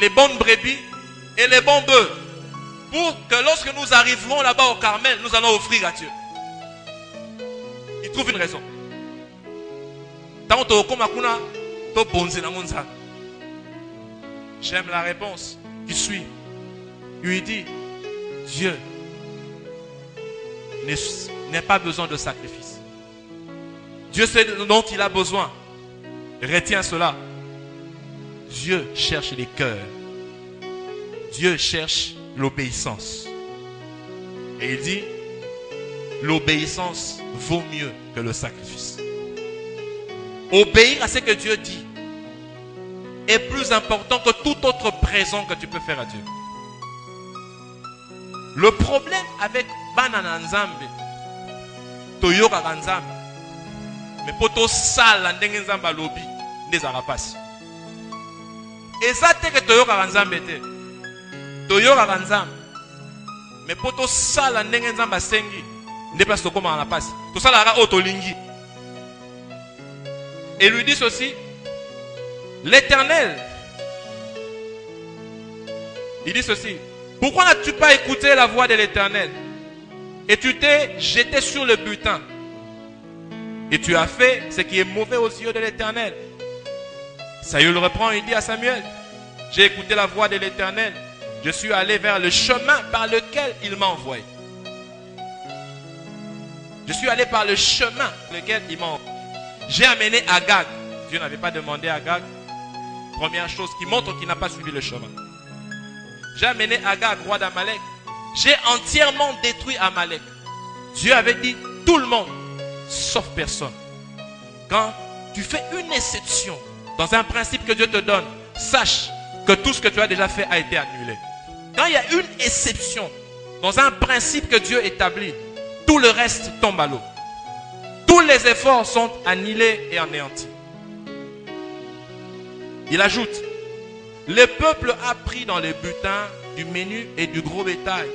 les bonnes brebis et les bons bœufs. Pour que lorsque nous arriverons là-bas au Carmel, nous allons offrir à Dieu. Il trouve une raison. J'aime la réponse qui suit. Il lui dit, Dieu n'a pas besoin de sacrifice. Dieu sait ce dont il a besoin. Retiens cela. Dieu cherche les cœurs. Dieu cherche l'obéissance. Et il dit, l'obéissance vaut mieux que le sacrifice. Obéir à ce que Dieu dit est plus important que toute autre présent que tu peux faire à Dieu. Le problème avec Banana Nzambe, Toyoka Nzambe, mais poto sala ndenge Nzamba lobi, des arapasi. Et ça te que Toyoka Nzambe te. Toyoka Nzambe. Mais pour tout ça, la ndenge nzamba sengi, ne place to comment on la passe. Tout ça la ra otolingi. Et lui dit ceci, l'Éternel, il dit ceci, pourquoi n'as-tu pas écouté la voix de l'Éternel et tu t'es jeté sur le butin et tu as fait ce qui est mauvais aux yeux de l'Éternel? Saül reprend et dit à Samuel, j'ai écouté la voix de l'Éternel, je suis allé vers le chemin par lequel il m'a envoyé. Je suis allé par le chemin par lequel il m'a envoyé. J'ai amené Agag. Dieu n'avait pas demandé à Agag. Première chose qui montre qu'il n'a pas suivi le chemin. J'ai amené Agag, roi d'Amalek. J'ai entièrement détruit Amalek. Dieu avait dit tout le monde, sauf personne. Quand tu fais une exception dans un principe que Dieu te donne, sache que tout ce que tu as déjà fait a été annulé. Quand il y a une exception dans un principe que Dieu établit, tout le reste tombe à l'eau. Tous les efforts sont annihilés et anéantis. Il ajoute, le peuple a pris dans les butins du menu et du gros bétail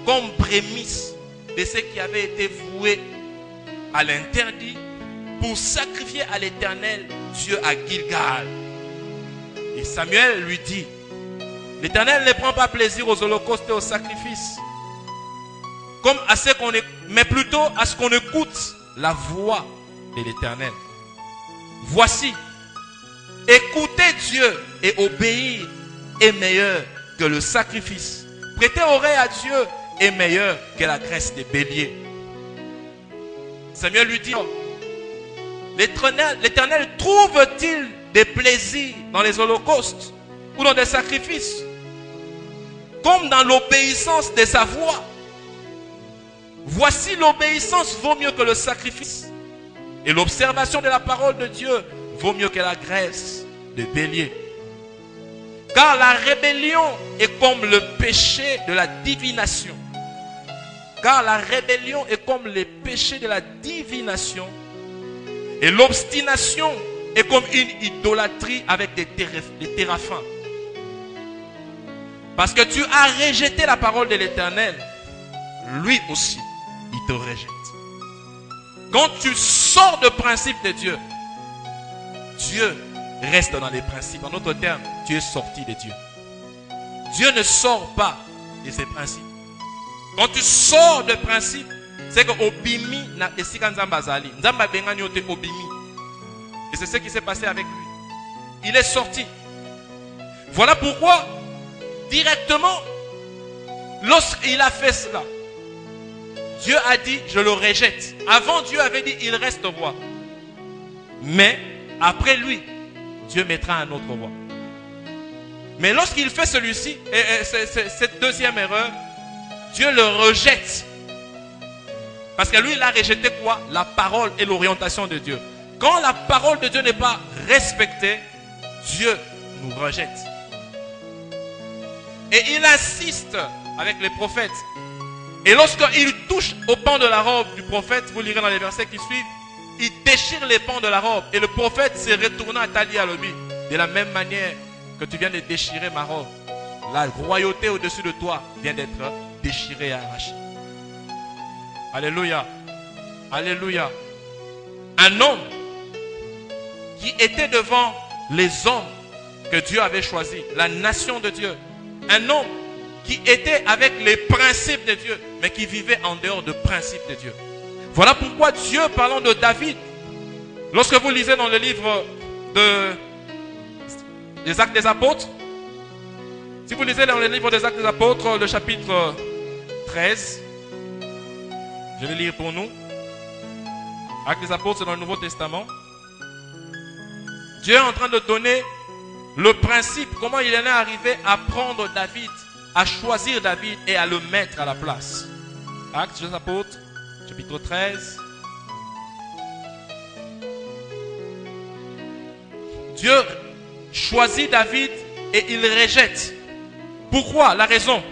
comme prémisse de ce qui avait été voué à l'interdit pour sacrifier à l'Éternel Dieu à Gilgal. Et Samuel lui dit, l'Éternel ne prend pas plaisir aux holocaustes et aux sacrifices, comme à ce qu'on est, mais plutôt à ce qu'on écoute la voix de l'Éternel. Voici, écouter Dieu et obéir est meilleur que le sacrifice. Prêter oreille à Dieu est meilleur que la graisse des béliers. Samuel lui dit, l'Éternel trouve-t-il des plaisirs dans les holocaustes ou dans des sacrifices, comme dans l'obéissance de sa voix? Voici, l'obéissance vaut mieux que le sacrifice, et l'observation de la parole de Dieu vaut mieux que la graisse de bélier. Car la rébellion est comme le péché de la divination. Car la rébellion est comme le péché de la divination, et l'obstination est comme une idolâtrie avec des téraphins. Parce que tu as rejeté la parole de l'Éternel, lui aussi, il te rejette. Quand tu sors de principe de Dieu, Dieu reste dans les principes. En d'autres termes, tu es sorti de Dieu. Dieu ne sort pas de ses principes. Quand tu sors de principe, c'est que obimi na esika nzamba zali. Nzamba bengani ote obimi. Et c'est ce qui s'est passé avec lui. Il est sorti. Voilà pourquoi, directement, lorsqu'il a fait cela, Dieu a dit, je le rejette. Avant, Dieu avait dit, il reste roi. Mais, après lui, Dieu mettra un autre roi. Mais lorsqu'il fait celui-ci, cette deuxième erreur, Dieu le rejette. Parce que lui, il a rejeté quoi? La parole et l'orientation de Dieu. Quand la parole de Dieu n'est pas respectée, Dieu nous rejette. Et il insiste avec les prophètes. Et lorsqu'il touche au pan de la robe du prophète, vous lirez dans les versets qui suivent, il déchire les pans de la robe. Et le prophète s'est retourné à Tali à l'obi. De la même manière que tu viens de déchirer ma robe, la royauté au-dessus de toi vient d'être déchirée et arrachée. Alléluia. Alléluia. Un homme qui était devant les hommes que Dieu avait choisis, la nation de Dieu. Un homme qui était avec les principes de Dieu, mais qui vivait en dehors de principes de Dieu. Voilà pourquoi Dieu, parlant de David, lorsque vous lisez dans le livre des Actes des Apôtres, si vous lisez dans le livre des Actes des Apôtres, le chapitre 13, je vais lire pour nous. Actes des Apôtres, c'est dans le Nouveau Testament. Dieu est en train de donner le principe, comment il en est arrivé à prendre David, à choisir David et à le mettre à la place. Actes des Apôtres, chapitre 13. Dieu choisit David et il rejette. Pourquoi? La raison.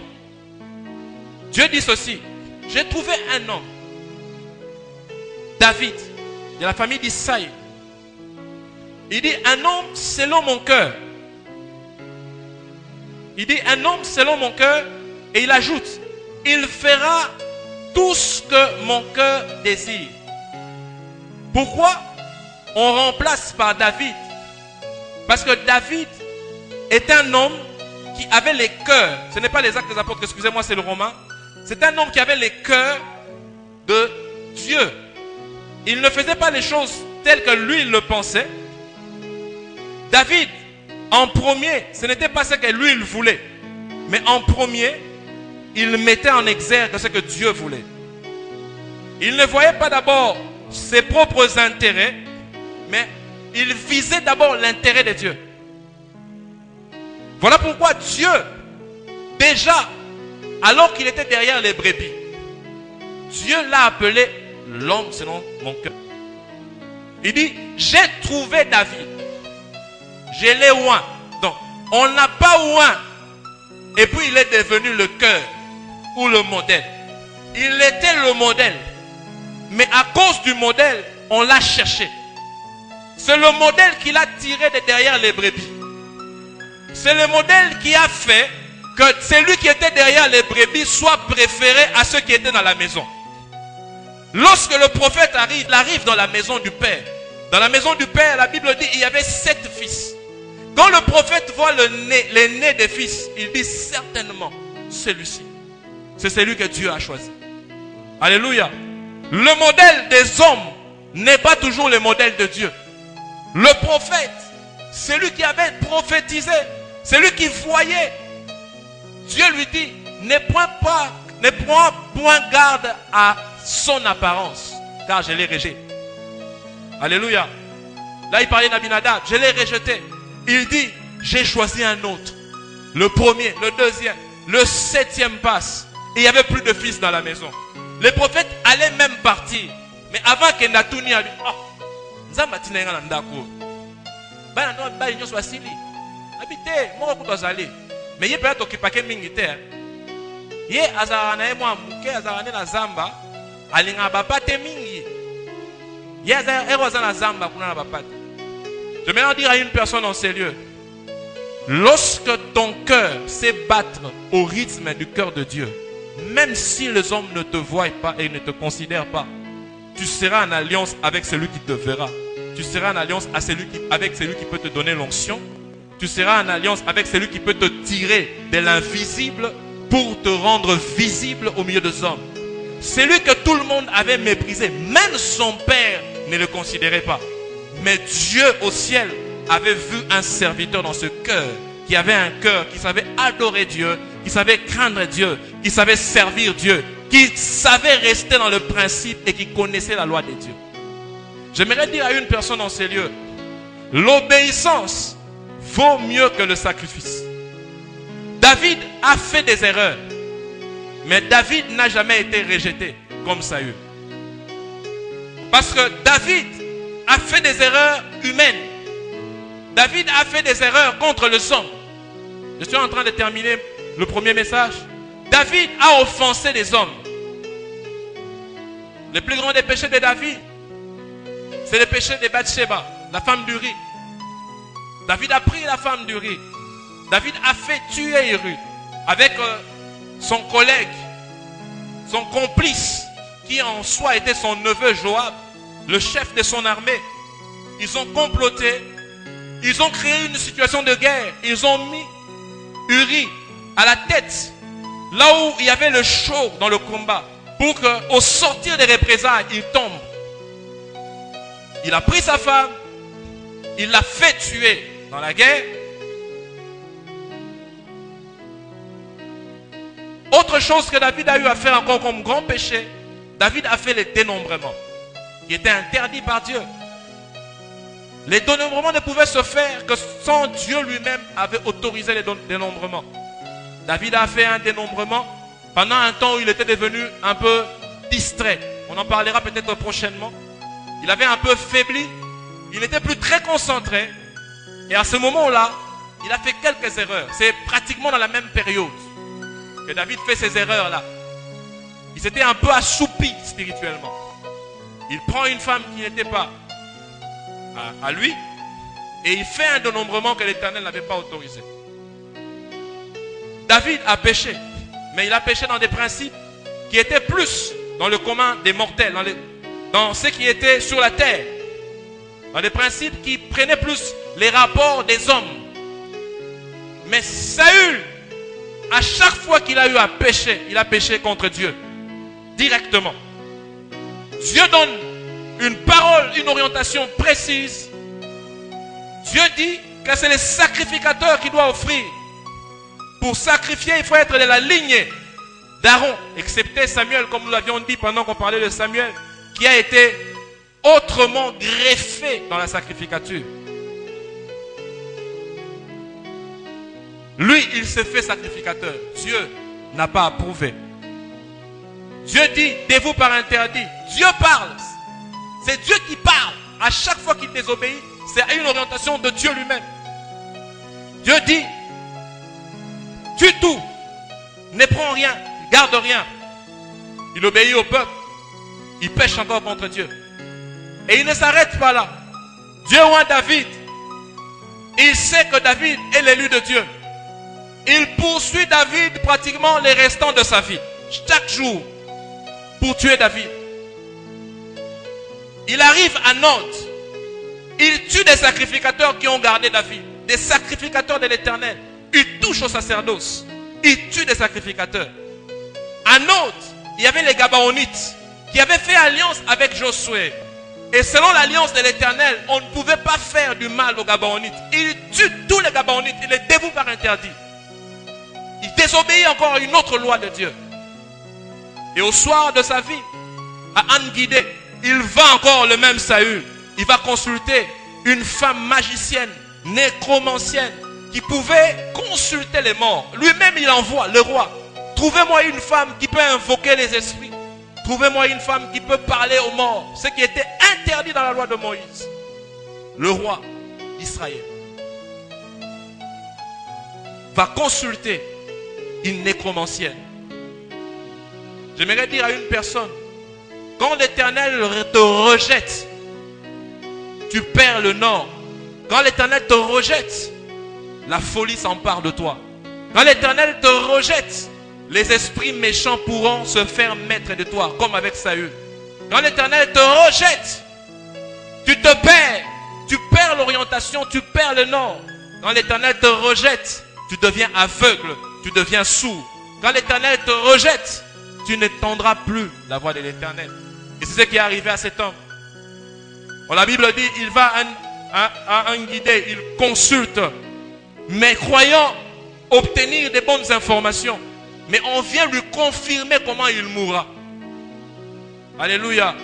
Dieu dit ceci, j'ai trouvé un homme, David, de la famille d'Isaïe. Il dit, un homme selon mon cœur. Il dit, un homme selon mon cœur. Et il ajoute, il fera tout ce que mon cœur désire. Pourquoi on remplace par David? Parce que David est un homme qui avait les cœurs. Ce n'est pas les Actes des Apôtres, excusez-moi, c'est le Romain. C'est un homme qui avait les cœurs de Dieu. Il ne faisait pas les choses telles que lui il le pensait. David, en premier, ce n'était pas ce que lui il voulait. Mais en premier, il mettait en exergue ce que Dieu voulait. Il ne voyait pas d'abord ses propres intérêts, mais il visait d'abord l'intérêt de Dieu. Voilà pourquoi Dieu, déjà, alors qu'il était derrière les brebis, Dieu l'a appelé l'homme selon mon cœur. Il dit, j'ai trouvé David. Je l'ai oint. Donc, on n'a pas oint. Et puis il est devenu le cœur ou le modèle. Il était le modèle. Mais à cause du modèle, on l'a cherché. C'est le modèle qu'il a tiré de derrière les brebis. C'est le modèle qui a fait que celui qui était derrière les brebis soit préféré à ceux qui étaient dans la maison. Lorsque le prophète arrive, il arrive dans la maison du Père. Dans la maison du Père, la Bible dit qu'il y avait 7 fils. Quand le prophète voit les nez des fils, il dit certainement celui-ci. C'est celui que Dieu a choisi. Alléluia. Le modèle des hommes n'est pas toujours le modèle de Dieu. Le prophète, celui qui avait prophétisé, celui qui voyait, Dieu lui dit, ne prends point garde à son apparence, car je l'ai rejeté. Alléluia. Là, il parlait d'Abinadab, je l'ai rejeté. Il dit, j'ai choisi un autre. Le premier, le deuxième, le 7e passe. Et il n'y avait plus de fils dans la maison. Les prophètes allaient même partir. Mais avant que Natouni a dit, mais il peut être occupé militaire. Il est azarane moi muke azarane na zamba alinga bapate mingi. Il est na zamba kuna na bapate. Je vais dire à une personne en ces lieux, lorsque ton cœur sait battre au rythme du cœur de Dieu, même si les hommes ne te voient pas et ne te considèrent pas, tu seras en alliance avec celui qui te verra. Tu seras en alliance avec celui qui peut te donner l'onction. Tu seras en alliance avec celui qui peut te tirer de l'invisible pour te rendre visible au milieu des hommes. Celui que tout le monde avait méprisé, même son père ne le considérait pas. Mais Dieu au ciel avait vu un serviteur dans ce cœur, qui avait un cœur, qui savait adorer Dieu, qui savait craindre Dieu, qui savait servir Dieu, qui savait rester dans le principe et qui connaissait la loi de Dieu. J'aimerais dire à une personne dans ces lieux, l'obéissance vaut mieux que le sacrifice. David a fait des erreurs, mais David n'a jamais été rejeté comme Saül. Parce que David a fait des erreurs humaines. David a fait des erreurs contre le sang. Je suis en train de terminer le premier message. David a offensé les hommes. Le plus grand des péchés de David, c'est le péché de Bathsheba, la femme d'Uri. David a pris la femme d'Uri. David a fait tuer Uri avec son collègue, son complice, qui en soi était son neveu Joab, le chef de son armée. Ils ont comploté, ils ont créé une situation de guerre, ils ont mis Uri à la tête, là où il y avait le chaud dans le combat, pour qu'au sortir des représailles, il tombe. Il a pris sa femme, il l'a fait tuer dans la guerre. Autre chose que David a eu à faire encore comme grand péché, David a fait le dénombrement, qui était interdit par Dieu. Les dénombrements ne pouvaient se faire que sans Dieu lui-même avait autorisé les dénombrements. David a fait un dénombrement pendant un temps où il était devenu un peu distrait. On en parlera peut-être prochainement. Il avait un peu faibli. Il n'était plus très concentré. Et à ce moment-là, il a fait quelques erreurs. C'est pratiquement dans la même période que David fait ces erreurs-là. Il s'était un peu assoupi spirituellement. Il prend une femme qui n'était pas à lui et il fait un dénombrement que l'Éternel n'avait pas autorisé. David a péché. Mais il a péché dans des principes qui étaient plus dans le commun des mortels, dans ce qui était sur la terre. Dans des principes qui prenaient plus les rapports des hommes. Mais Saül, à chaque fois qu'il a eu à pécher, il a péché contre Dieu. Directement. Dieu donne une parole, une orientation précise. Dieu dit que c'est les sacrificateurs qui doivent offrir. Pour sacrifier, il faut être de la lignée d'Aaron, excepté Samuel, comme nous l'avions dit pendant qu'on parlait de Samuel, qui a été autrement greffé dans la sacrificature. Lui, il se fait sacrificateur. Dieu n'a pas approuvé. Dieu dit, dévoue par interdit. Dieu parle. C'est Dieu qui parle. À chaque fois qu'il désobéit, c'est une orientation de Dieu lui-même. Dieu dit, tue tout. Ne prends rien. Garde rien. Il obéit au peuple. Il pêche encore contre Dieu. Et il ne s'arrête pas là. Dieu oint David. Il sait que David est l'élu de Dieu. Il poursuit David pratiquement les restants de sa vie. Chaque jour. Pour tuer David. Il arrive à Nantes. Il tue des sacrificateurs qui ont gardé David. Des sacrificateurs de l'Éternel. Il touche au sacerdoce. Il tue des sacrificateurs. À Nantes, il y avait les Gabaonites qui avaient fait alliance avec Josué. Et selon l'alliance de l'Éternel, on ne pouvait pas faire du mal aux Gabaonites. Il tue tous les Gabaonites. Il les dévoue par interdit. Il désobéit encore à une autre loi de Dieu. Et au soir de sa vie, à Anguidé, il va encore le même Saül. Il va consulter une femme magicienne, nécromancienne, qui pouvait consulter les morts. Lui-même, il envoie le roi. Trouvez-moi une femme qui peut invoquer les esprits. Trouvez-moi une femme qui peut parler aux morts. Ce qui était interdit dans la loi de Moïse. Le roi d'Israël va consulter une nécromancienne. J'aimerais dire à une personne, quand l'Éternel te rejette, tu perds le nord. Quand l'Éternel te rejette, la folie s'empare de toi. Quand l'Éternel te rejette, les esprits méchants pourront se faire maître de toi, comme avec Saül. Quand l'Éternel te rejette, tu te perds. Tu perds l'orientation, tu perds le nord. Quand l'Éternel te rejette, tu deviens aveugle, tu deviens sourd. Quand l'Éternel te rejette, tu n'entendras plus la voix de l'Éternel. Et c'est ce qui est arrivé à cet homme. Bon, la Bible dit, il va à un guidé, il consulte, mais croyant obtenir des bonnes informations. Mais on vient lui confirmer comment il mourra. Alléluia.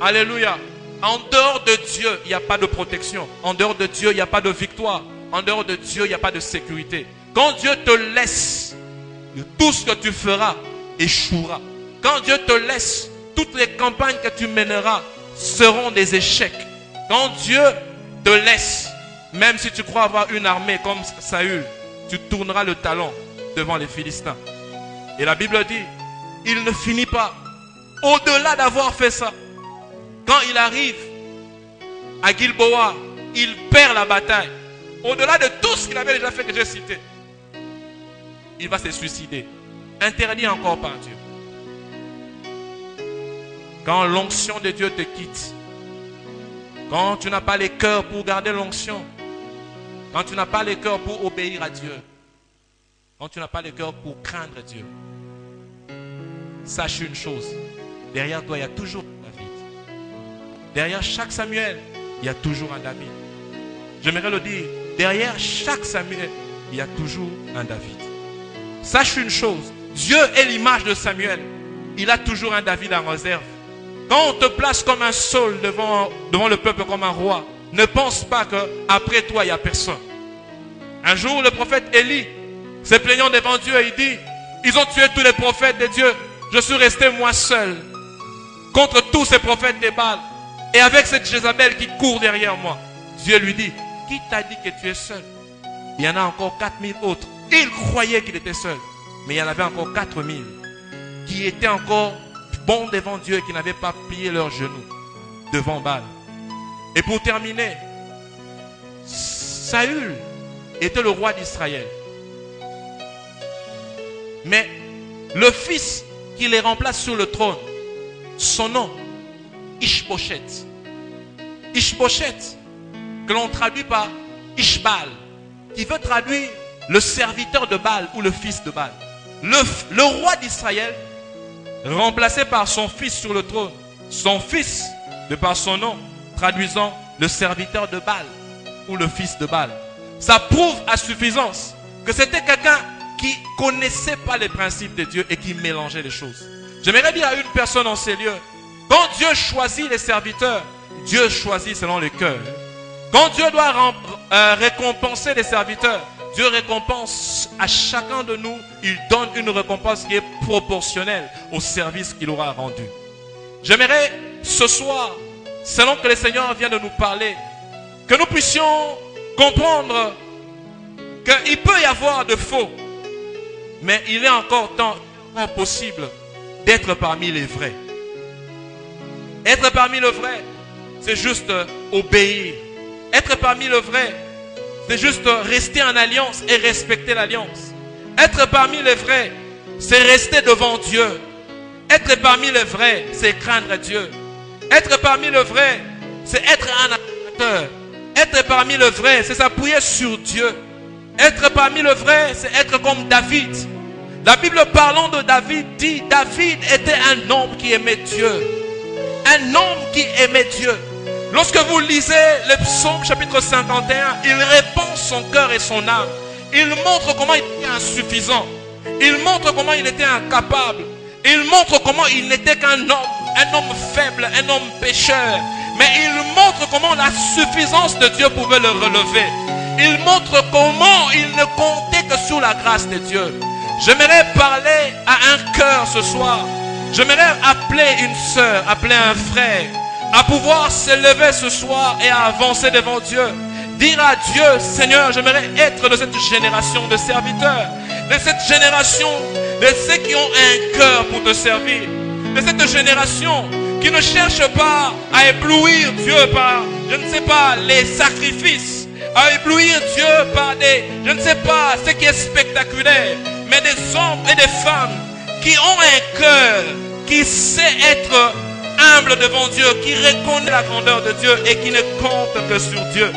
Alléluia. En dehors de Dieu, il n'y a pas de protection. En dehors de Dieu, il n'y a pas de victoire. En dehors de Dieu, il n'y a pas de sécurité. Quand Dieu te laisse, tout ce que tu feras échouera. Quand Dieu te laisse, toutes les campagnes que tu mèneras seront des échecs. Quand Dieu te laisse, même si tu crois avoir une armée comme Saül, tu tourneras le talon devant les Philistins. Et la Bible dit, il ne finit pas. Au-delà d'avoir fait ça, quand il arrive à Gilboa, il perd la bataille. Au-delà de tout ce qu'il avait déjà fait que j'ai cité, il va se suicider. Interdit encore par Dieu. Quand l'onction de Dieu te quitte, quand tu n'as pas les cœurs pour garder l'onction, quand tu n'as pas les cœurs pour obéir à Dieu, quand tu n'as pas les cœurs pour craindre Dieu, sache une chose, derrière toi il y a toujours David. Derrière chaque Samuel, il y a toujours un David. J'aimerais le dire, derrière chaque Samuel, il y a toujours un David. Sache une chose, Dieu est l'image de Samuel. Il a toujours un David en réserve. Quand on te place comme un Saul devant le peuple comme un roi, ne pense pas qu'après toi, il n'y a personne. Un jour, le prophète Élie, se plaignant devant Dieu, il dit, ils ont tué tous les prophètes de Dieu. Je suis resté moi seul contre tous ces prophètes des Baals. Et avec cette Jézabel qui court derrière moi. Dieu lui dit, qui t'a dit que tu es seul? Il y en a encore 4000 autres. Il croyait qu'il était seul. Mais il y en avait encore 4000 qui étaient encore bons devant Dieu et qui n'avaient pas plié leurs genoux devant Baal. Et pour terminer, Saül était le roi d'Israël. Mais le fils qui les remplace sur le trône, son nom, Ishboshet. Ishboshet, que l'on traduit par Ishbal, qui veut traduire le serviteur de Baal ou le fils de Baal. Le roi d'Israël, remplacé par son fils sur le trône, son fils, de par son nom, traduisant le serviteur de Baal ou le fils de Baal. Ça prouve à suffisance que c'était quelqu'un qui ne connaissait pas les principes de Dieu et qui mélangeait les choses. J'aimerais dire à une personne en ces lieux, quand Dieu choisit les serviteurs, Dieu choisit selon les cœurs. Quand Dieu doit récompenser les serviteurs, Dieu récompense à chacun de nous, il donne une récompense qui est proportionnelle au service qu'il aura rendu. J'aimerais ce soir, selon que le Seigneur vient de nous parler, que nous puissions comprendre qu'il peut y avoir de faux, mais il est encore temps possible d'être parmi les vrais. Être parmi le vrai, c'est juste obéir. Être parmi le vrai, c'est juste rester en alliance et respecter l'alliance. Être parmi les vrais, c'est rester devant Dieu. Être parmi les vrais, c'est craindre Dieu. Être parmi les vrais, c'est être un adorateur. Être parmi les vrais, c'est s'appuyer sur Dieu. Être parmi les vrais, c'est être comme David. La Bible parlant de David dit, David était un homme qui aimait Dieu. Un homme qui aimait Dieu. Lorsque vous lisez le psaume chapitre 51, il répand son cœur et son âme. Il montre comment il était insuffisant. Il montre comment il était incapable. Il montre comment il n'était qu'un homme faible, un homme pécheur. Mais il montre comment la suffisance de Dieu pouvait le relever. Il montre comment il ne comptait que sur la grâce de Dieu. J'aimerais parler à un cœur ce soir. J'aimerais appeler une sœur, appeler un frère, à pouvoir s'élever ce soir et à avancer devant Dieu. Dire à Dieu, Seigneur, j'aimerais être de cette génération de serviteurs, de cette génération de ceux qui ont un cœur pour te servir, de cette génération qui ne cherche pas à éblouir Dieu par, je ne sais pas, les sacrifices, à éblouir Dieu par des, je ne sais pas, ce qui est spectaculaire, mais des hommes et des femmes qui ont un cœur, qui sait être humble devant Dieu, qui reconnaît la grandeur de Dieu et qui ne compte que sur Dieu.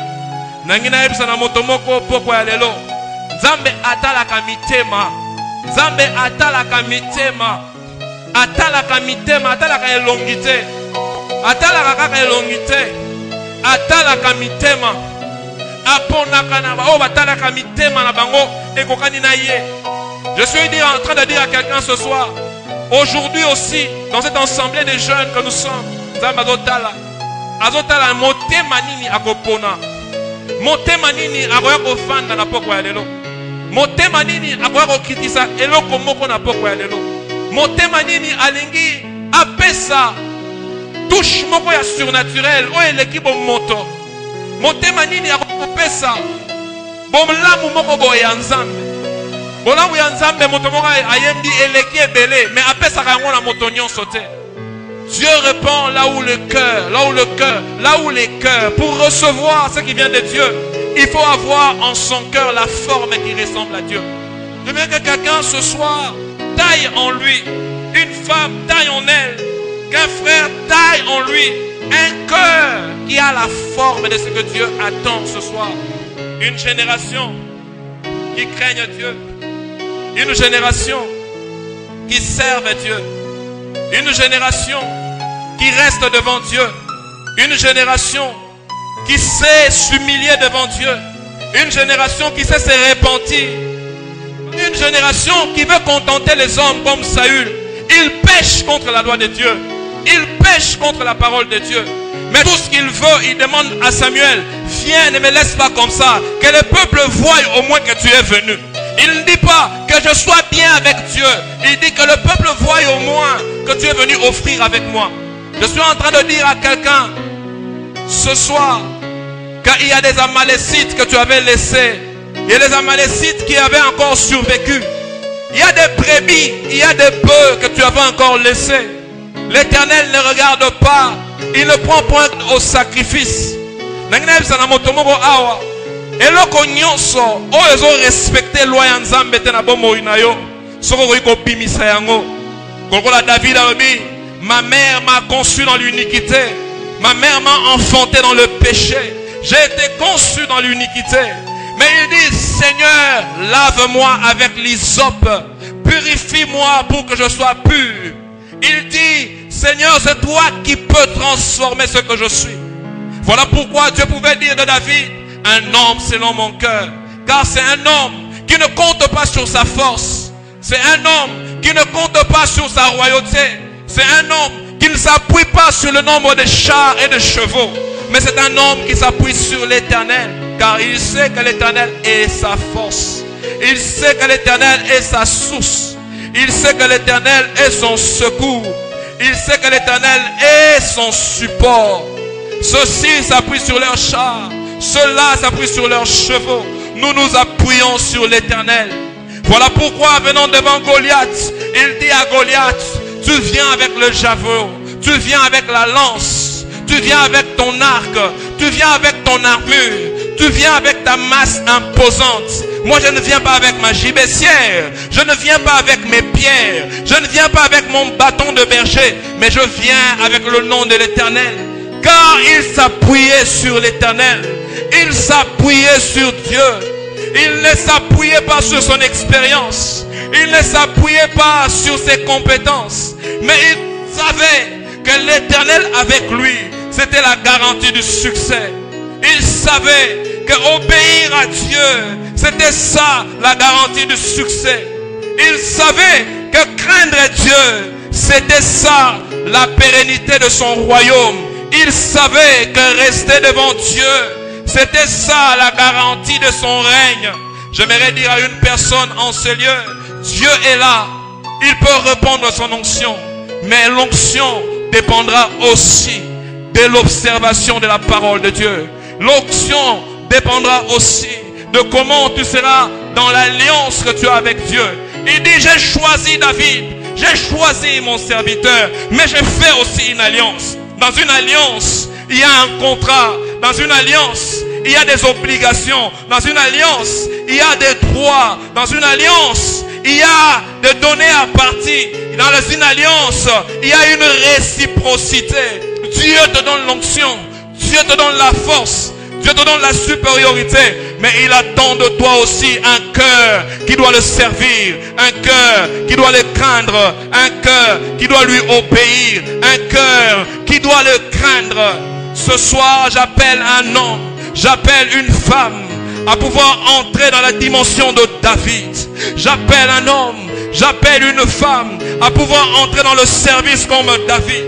Nangina ebisana motomoko poko ya lelo. Nzambe atalaka mitema. Nzambe atalaka mitema. Atalaka mitema, atalaka elongite. Atalaka kaka elongite. Atalaka mitema. Aponaka na ba o batalaka mitema na bango ekokani na ye. Je suis en train de dire à quelqu'un ce soir, aujourd'hui aussi, dans cette assemblée des jeunes que nous sommes, Nzambe azotala. Azotala motema nini akopona. Motema nini akoya kofanda na poko ya lelo. Motema nini akoya kokitisa eloko moko na poko ya lelo. Motema nini alingi apesa touche moko ya surnaturel o eleki bomoto. Motema nini akoya kopesa bomlamu moko boye ya Nzambe. Bolamu ya Nzambe moto moko ayembi eleki ebele mais apesa kango na moto nyonso te. Dieu répond là où le cœur, là où les cœurs, pour recevoir ce qui vient de Dieu, il faut avoir en son cœur la forme qui ressemble à Dieu. Je veux que quelqu'un ce soir taille en lui, une femme taille en elle, qu'un frère taille en lui, un cœur qui a la forme de ce que Dieu attend ce soir. Une génération qui craigne Dieu, une génération qui serve Dieu, une génération qui reste devant Dieu, une génération qui sait s'humilier devant Dieu, une génération qui sait se repentir, une génération qui veut contenter les hommes comme Saül. Il pêche contre la loi de Dieu, il pêche contre la parole de Dieu, mais tout ce qu'il veut, il demande à Samuel, viens, ne me laisse pas comme ça, que le peuple voie au moins que tu es venu. Il ne dit pas que je sois bien avec Dieu. Il dit que le peuple voie au moins que tu es venu offrir avec moi. Je suis en train de dire à quelqu'un ce soir qu'il y a des Amalécites que tu avais laissés. Il y a des Amalécites qui avaient encore survécu. Il y a des brebis, il y a des bœufs que tu avais encore laissés. L'Éternel ne regarde pas. Il ne prend point au sacrifice. Eloko nyonso oyo ezo respecter loi ya Nzambe te na bomoi na yo David a dit, ma mère m'a conçu dans l'iniquité. Ma mère m'a enfanté dans le péché. J'ai été conçu dans l'iniquité. Mais il dit, Seigneur, lave-moi avec l'hysope. Purifie-moi pour que je sois pur. Il dit, Seigneur, c'est toi qui peux transformer ce que je suis. Voilà pourquoi Dieu pouvait dire de David, un homme selon mon cœur. Car c'est un homme qui ne compte pas sur sa force. C'est un homme qui ne compte pas sur sa royauté. C'est un homme qui ne s'appuie pas sur le nombre de chars et de chevaux. Mais c'est un homme qui s'appuie sur l'Éternel. Car il sait que l'Éternel est sa force. Il sait que l'Éternel est sa source. Il sait que l'Éternel est son secours. Il sait que l'Éternel est son support. Ceux-ci s'appuient sur leurs chars. Ceux-là s'appuient sur leurs chevaux. Nous nous appuyons sur l'Éternel. Voilà pourquoi, venant devant Goliath, il dit à Goliath, tu viens avec le javelot, tu viens avec la lance, tu viens avec ton arc, tu viens avec ton armure, tu viens avec ta masse imposante. Moi, je ne viens pas avec ma gibecière, je ne viens pas avec mes pierres, je ne viens pas avec mon bâton de berger, mais je viens avec le nom de l'Éternel. Car il s'appuyait sur l'Éternel, il s'appuyait sur Dieu. Il ne s'appuyait pas sur son expérience. Il ne s'appuyait pas sur ses compétences. Mais il savait que l'Éternel avec lui, c'était la garantie du succès. Il savait que obéir à Dieu, c'était ça la garantie du succès. Il savait que craindre Dieu, c'était ça la pérennité de son royaume. Il savait que rester devant Dieu, c'était ça la garantie de son règne. J'aimerais dire à une personne en ce lieu, Dieu est là. Il peut répondre à son onction. Mais l'onction dépendra aussi de l'observation de la parole de Dieu. L'onction dépendra aussi de comment tu seras dans l'alliance que tu as avec Dieu. Il dit, j'ai choisi David, j'ai choisi mon serviteur, mais j'ai fait aussi une alliance. Dans une alliance, il y a un contrat. Dans une alliance, il y a des obligations. Dans une alliance, il y a des droits. Dans une alliance, il y a des données à partie. Dans une alliance, il y a une réciprocité. Dieu te donne l'onction. Dieu te donne la force. Dieu te donne la supériorité. Mais il attend de toi aussi un cœur qui doit le servir. Un cœur qui doit le craindre. Un cœur qui doit lui obéir. Un cœur qui doit le craindre. Ce soir, j'appelle un homme. J'appelle une femme à pouvoir entrer dans la dimension de David. J'appelle un homme, j'appelle une femme à pouvoir entrer dans le service comme David.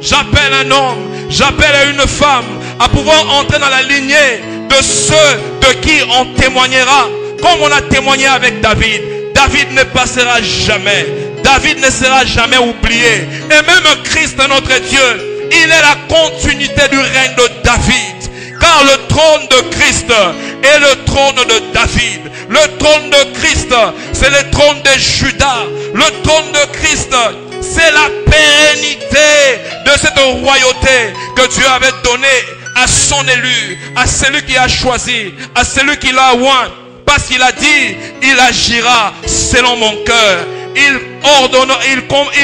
J'appelle un homme, j'appelle une femme à pouvoir entrer dans la lignée de ceux de qui on témoignera comme on a témoigné avec David. David ne passera jamais. David ne sera jamais oublié. Et même Christ, notre Dieu, il est la continuité du règne de David. Car le trône de Christ est le trône de David. Le trône de Christ, c'est le trône de Judas. Le trône de Christ, c'est la pérennité de cette royauté que Dieu avait donnée à son élu, à celui qui a choisi, à celui qui l'a oint. Parce qu'il a dit, il agira selon mon cœur. Il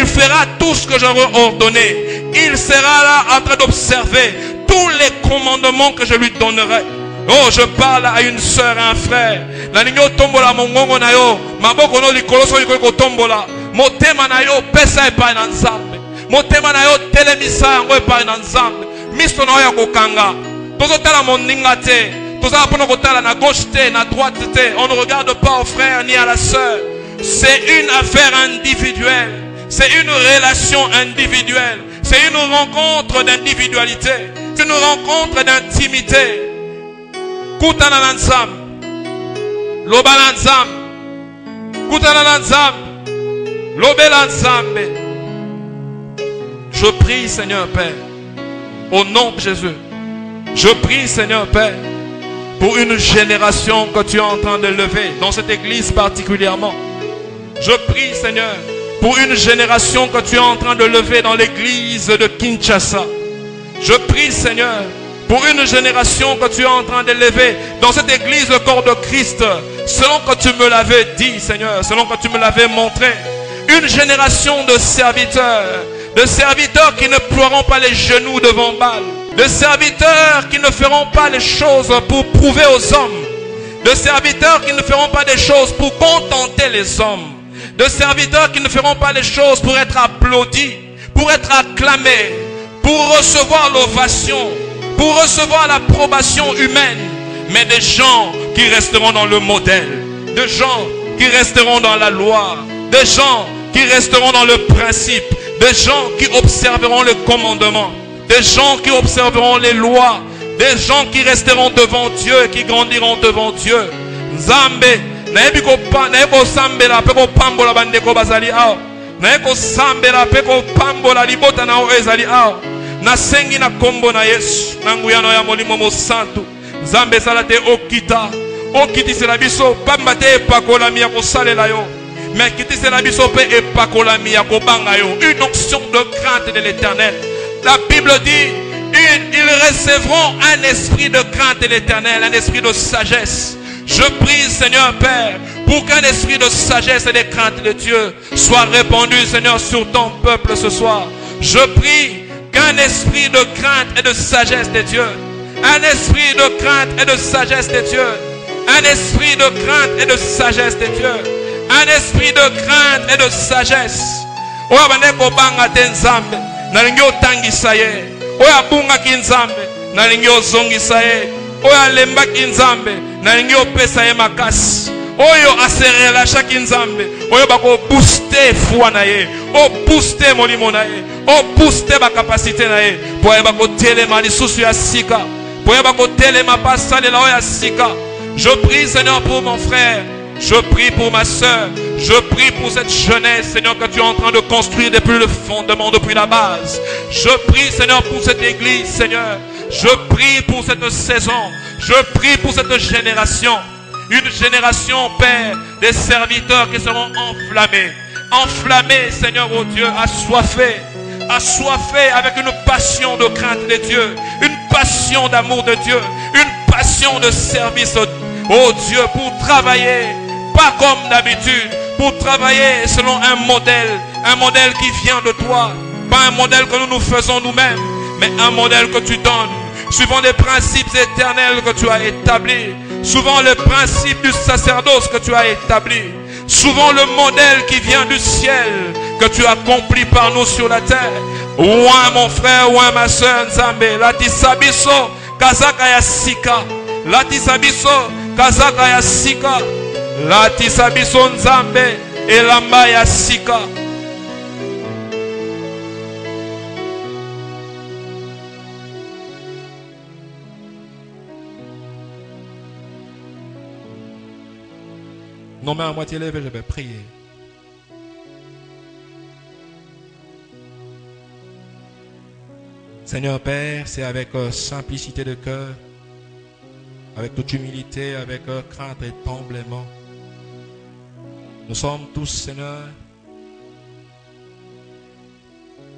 fera tout ce que j'aurai ordonné. Il sera là en train d'observer tous les commandements que je lui donnerai. Oh, je parle à une soeur et un frère. La ligne tombola mongongo na yo, maboko no likoloso yiko tombola. Motema na yo pesa epai na Nzambe. Motema na yo telemisa yango epai na Nzambe. Misto na yo ya kokanga. Tozotala moninga te. Tozala pona kotala na gauche te, na droite te. On ne regarde pas au frère ni à la sœur. C'est une affaire individuelle. C'est une relation individuelle. C'est une rencontre d'individualité. C'est une rencontre d'intimité. Kutana na Nzambe. Loba na Nzambe. Kutana na Nzambe. Lobe na Nzambe. Je prie, Seigneur Père, au nom de Jésus. Je prie, Seigneur Père, pour une génération que tu es en train de lever, dans cette église particulièrement. Je prie, Seigneur, pour une génération que tu es en train de lever dans l'église de Kinshasa. Je prie, Seigneur, pour une génération que tu es en train de lever dans cette église, le corps de Christ, selon que tu me l'avais dit, Seigneur, selon que tu me l'avais montré. Une génération de serviteurs qui ne ploieront pas les genoux devant Baal, de serviteurs qui ne feront pas les choses pour prouver aux hommes, de serviteurs qui ne feront pas des choses pour contenter les hommes, de serviteurs qui ne feront pas les choses pour être applaudis, pour être acclamés, pour recevoir l'ovation, pour recevoir l'approbation humaine, mais des gens qui resteront dans le modèle, des gens qui resteront dans la loi, des gens qui resteront dans le principe, des gens qui observeront le commandement, des gens qui observeront les lois, des gens qui resteront devant Dieu et qui grandiront devant Dieu. Nzambe, naebiko sambela peko pambola bandeko bazali ao. Naeko sambela peko pambola libota na ezali ao. Nasengi na kombo na Yesu, na nguyano ya molimo mo santu. Nzambe salate okita. Okiti c'est la biso pamba te pakola mi ya kosalela yo. Mais quitter c'est la biso pe epakola mi ya kobanga yo. Une onction de crainte de l'Éternel. La Bible dit ils recevront un esprit de crainte de l'Éternel, un esprit de sagesse. Je prie, Seigneur Père, pour qu'un esprit de sagesse et de crainte de Dieu soit répandu, Seigneur, sur ton peuple ce soir. Je prie qu'un esprit de crainte et de sagesse de Dieu, un esprit de crainte et de sagesse de Dieu, un esprit de crainte et de sagesse de Dieu, un esprit de crainte et de sagesse. Oya bandeko banga tenzambe, nalingi otangisa ye. Oya bunga kinzambe, nalingi ozongisa ye. Oya lemba kinzambe, nalingi opesa ye makasi. Oyo aserela kinzambe, oyo bako booster foi na ye, o booster molimo na ye, o booster ba capacité na ye, po ye bako telema lisusu ya sika, po ye bako telema pasalela oya sika. Je prie, Seigneur, pour mon frère. Je prie pour ma soeur. Je prie pour cette jeunesse, Seigneur, que tu es en train de construire depuis le fondement, depuis la base. Je prie, Seigneur, pour cette église, Seigneur. Je prie pour cette saison. Je prie pour cette génération. Une génération, Père, des serviteurs qui seront enflammés. Enflammés, Seigneur, oh Dieu, assoiffés. Assoiffés avec une passion de crainte de Dieu. Une passion d'amour de Dieu. Une passion de service, oh Dieu, pour travailler, pas comme d'habitude, pour travailler selon un modèle qui vient de toi, pas un modèle que nous faisons nous-mêmes, mais un modèle que tu donnes, suivant les principes éternels que tu as établis, suivant le principe du sacerdoce que tu as établi, suivant le modèle qui vient du ciel, que tu accomplis par nous sur la terre. Ouin mon frère, ouin ma soeur, Nzambe, latisabiso, kazaka ya sika, latisabiso, kazaka ya sika, latisabiso Nzambe, elamba ya sika. Nos mains à moitié levées, je vais prier. Seigneur Père, c'est avec simplicité de cœur, avec toute humilité, avec crainte et tremblement. Nous sommes tous, Seigneur,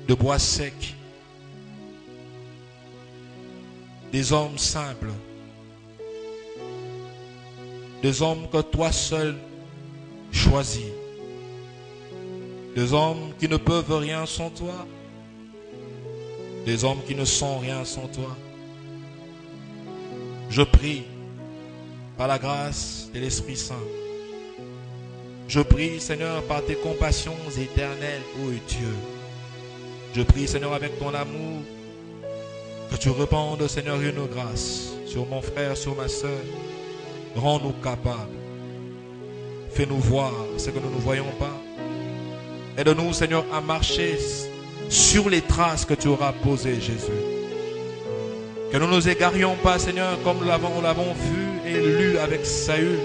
de bois sec, des hommes simples, des hommes que toi seul choisis, des hommes qui ne peuvent rien sans toi, des hommes qui ne sont rien sans toi. Je prie par la grâce de l'Esprit Saint. Je prie, Seigneur, par tes compassions éternelles, ô Dieu. Je prie, Seigneur, avec ton amour, que tu répandes, Seigneur, une grâce sur mon frère, sur ma soeur. Rends-nous capables. Fais-nous voir ce que nous ne voyons pas. Aide-nous, Seigneur, à marcher sur les traces que tu auras posées, Jésus. Que nous ne nous égarions pas, Seigneur, comme nous l'avons vu et lu avec Saül.